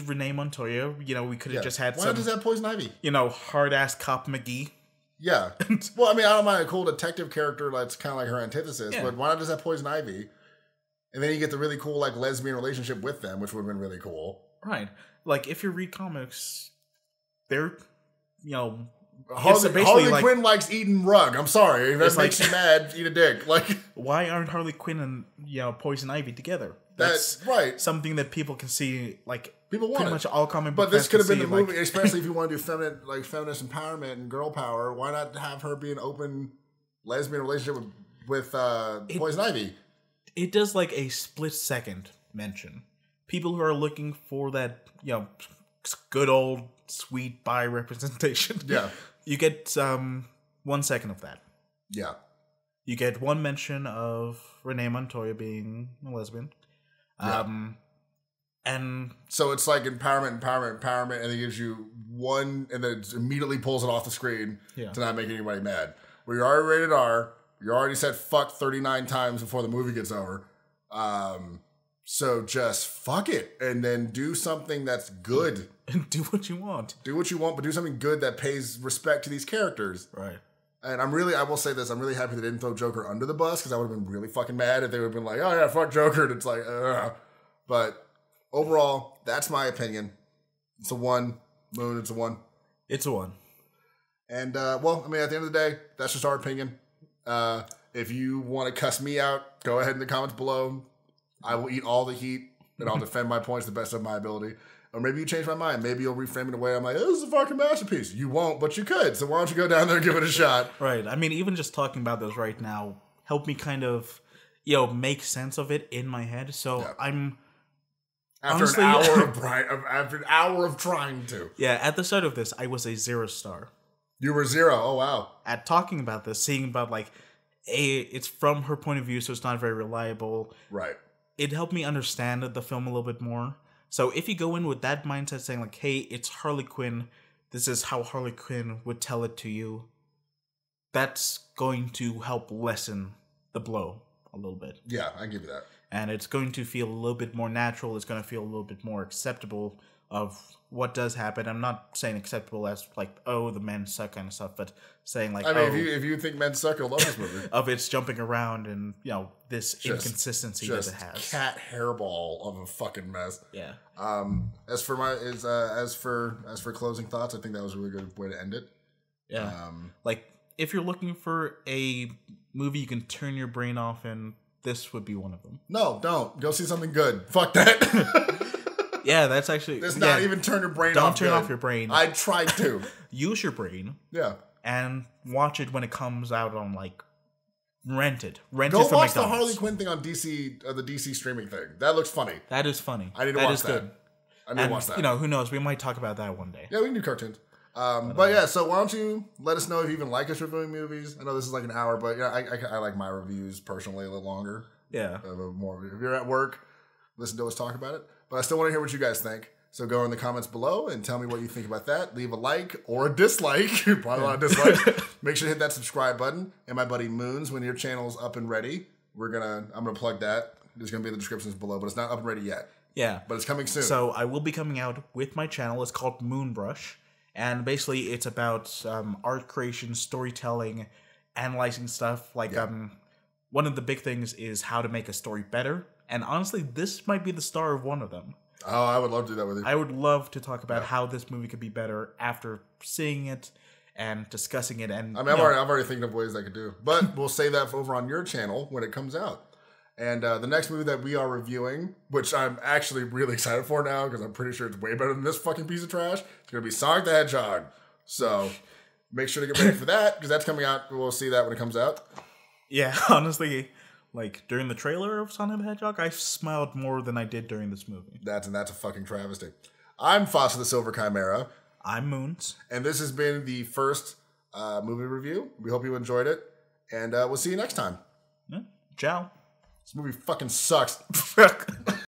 Speaker 1: Renee Montoya. We could have just had
Speaker 2: why not just have Poison Ivy?
Speaker 1: Hard-ass cop McGee.
Speaker 2: Yeah. Well, I mean, I don't mind a cool detective character that's kind of like her antithesis, but why not just have Poison Ivy? And then you get the really cool like lesbian relationship with them, which would have been really cool.
Speaker 1: Right. Like if you read comics, they're
Speaker 2: Harley Quinn likes eating rug. I'm sorry. If that makes you mad, eat a dick. Like
Speaker 1: why aren't Harley Quinn and Poison Ivy together?
Speaker 2: That's right.
Speaker 1: Something that people can see
Speaker 2: people want
Speaker 1: pretty much all comic book.
Speaker 2: But this could have been the movie, especially if you want to do feminist empowerment and girl power. Why not have her be an open lesbian relationship with Poison Ivy?
Speaker 1: It does a split second mention. People who are looking for that, good old sweet bi representation.
Speaker 2: Yeah.
Speaker 1: You get 1 second of that.
Speaker 2: Yeah.
Speaker 1: You get 1 mention of Renee Montoya being a lesbian.
Speaker 2: Yeah.
Speaker 1: And
Speaker 2: so it's like empowerment, and it gives you 1, and then it immediately pulls it off the screen to not make anybody mad. Where you're already rated R, you already said fuck 39 times before the movie gets over. So just fuck it and then do something that's good.
Speaker 1: And do what you want.
Speaker 2: Do what you want, but do something good that pays respect to these characters.
Speaker 1: Right.
Speaker 2: And I will say this, I'm really happy they didn't throw Joker under the bus because I would have been really fucking mad if they would have been like, oh yeah, fuck Joker. And it's like, ugh. But overall, that's my opinion. It's a 1. Moon, it's a 1.
Speaker 1: It's a 1.
Speaker 2: And, well, I mean, at the end of the day, that's just our opinion. If you want to cuss me out, go ahead in the comments below. I will eat all the heat, and I'll defend my points to the best of my ability. Or maybe you change my mind. Maybe you'll reframe it in a way I'm like, this is a fucking masterpiece. You won't, but you could. So why don't you go down there and give it a shot?
Speaker 1: Right. I mean, even just talking about this right now helped me kind of, make sense of it in my head. So yeah. I'm...
Speaker 2: After an hour of trying to.
Speaker 1: Yeah, at the start of this, I was a 0 star.
Speaker 2: You were 0. Oh, wow.
Speaker 1: At talking about this, seeing about it's from her point of view, so it's not very reliable.
Speaker 2: Right.
Speaker 1: It helped me understand the film a little bit more. So if you go in with that mindset saying hey, it's Harley Quinn, this is how Harley Quinn would tell it to you, that's going to help lessen the blow a little bit.
Speaker 2: Yeah, I give you that.
Speaker 1: And it's going to feel a little bit more natural. It's going to feel a little bit more acceptable of what does happen. I'm not saying acceptable as the men suck kind of stuff, but saying
Speaker 2: if you think men suck, you'll love this movie.
Speaker 1: Of its jumping around and this inconsistency that it has.
Speaker 2: Cat hairball of a fucking mess.
Speaker 1: Yeah.
Speaker 2: As for closing thoughts, I think that was a really good way to end it.
Speaker 1: Yeah. If you're looking for a movie you can turn your brain off in, this would be one of them. No, don't. Go see something good. Fuck that. Yeah, that's actually...
Speaker 2: It's not even turn your brain
Speaker 1: off.
Speaker 2: Don't turn
Speaker 1: off your brain.
Speaker 2: I tried to.
Speaker 1: Use your brain.
Speaker 2: Yeah.
Speaker 1: And watch it when it comes out on, rent it. Rent
Speaker 2: Go
Speaker 1: it from
Speaker 2: watch
Speaker 1: McDonald's.
Speaker 2: the Harley Quinn thing on DC, the DC streaming thing. That looks funny.
Speaker 1: That is funny.
Speaker 2: I need to watch that. Good. I need to watch that.
Speaker 1: Who knows? We might talk about that one day.
Speaker 2: Yeah, we can do cartoons. But yeah, so why don't you let us know if you even like us reviewing movies? I know this is an hour, but I like my reviews personally a little longer.
Speaker 1: Yeah.
Speaker 2: More. If you're at work, listen to us talk about it. But I still want to hear what you guys think. So go in the comments below and tell me what you think about that. Leave a like or a dislike. Probably a lot of dislikes. Make sure to hit that subscribe button. And my buddy Moons, when your channel's up and ready, I'm gonna plug that. It's gonna be in the descriptions below, but it's not up and ready yet.
Speaker 1: Yeah.
Speaker 2: But it's coming soon.
Speaker 1: So I will be coming out with my channel. It's called Moonbrush. And basically it's about art creation, storytelling, analyzing stuff. One of the big things is how to make a story better. And honestly, this might be the star of one of them.
Speaker 2: Oh, I would love to do that with you.
Speaker 1: I would love to talk about how this movie could be better after seeing it and discussing it. And
Speaker 2: I'm already thinking of ways I could do. But we'll save that over on your channel when it comes out. And the next movie that we are reviewing, which I'm actually really excited for now because I'm pretty sure it's way better than this fucking piece of trash, it's going to be Sonic the Hedgehog. So make sure to get ready for that because that's coming out. We'll see that when it comes out.
Speaker 1: Yeah, honestly, during the trailer of Sonic the Hedgehog, I smiled more than I did during this movie.
Speaker 2: That's a fucking travesty. I'm Fasa the Silver Chimera.
Speaker 1: I'm Moons.
Speaker 2: And this has been the first movie review. We hope you enjoyed it. And we'll see you next time.
Speaker 1: Yeah. Ciao.
Speaker 2: This movie fucking sucks.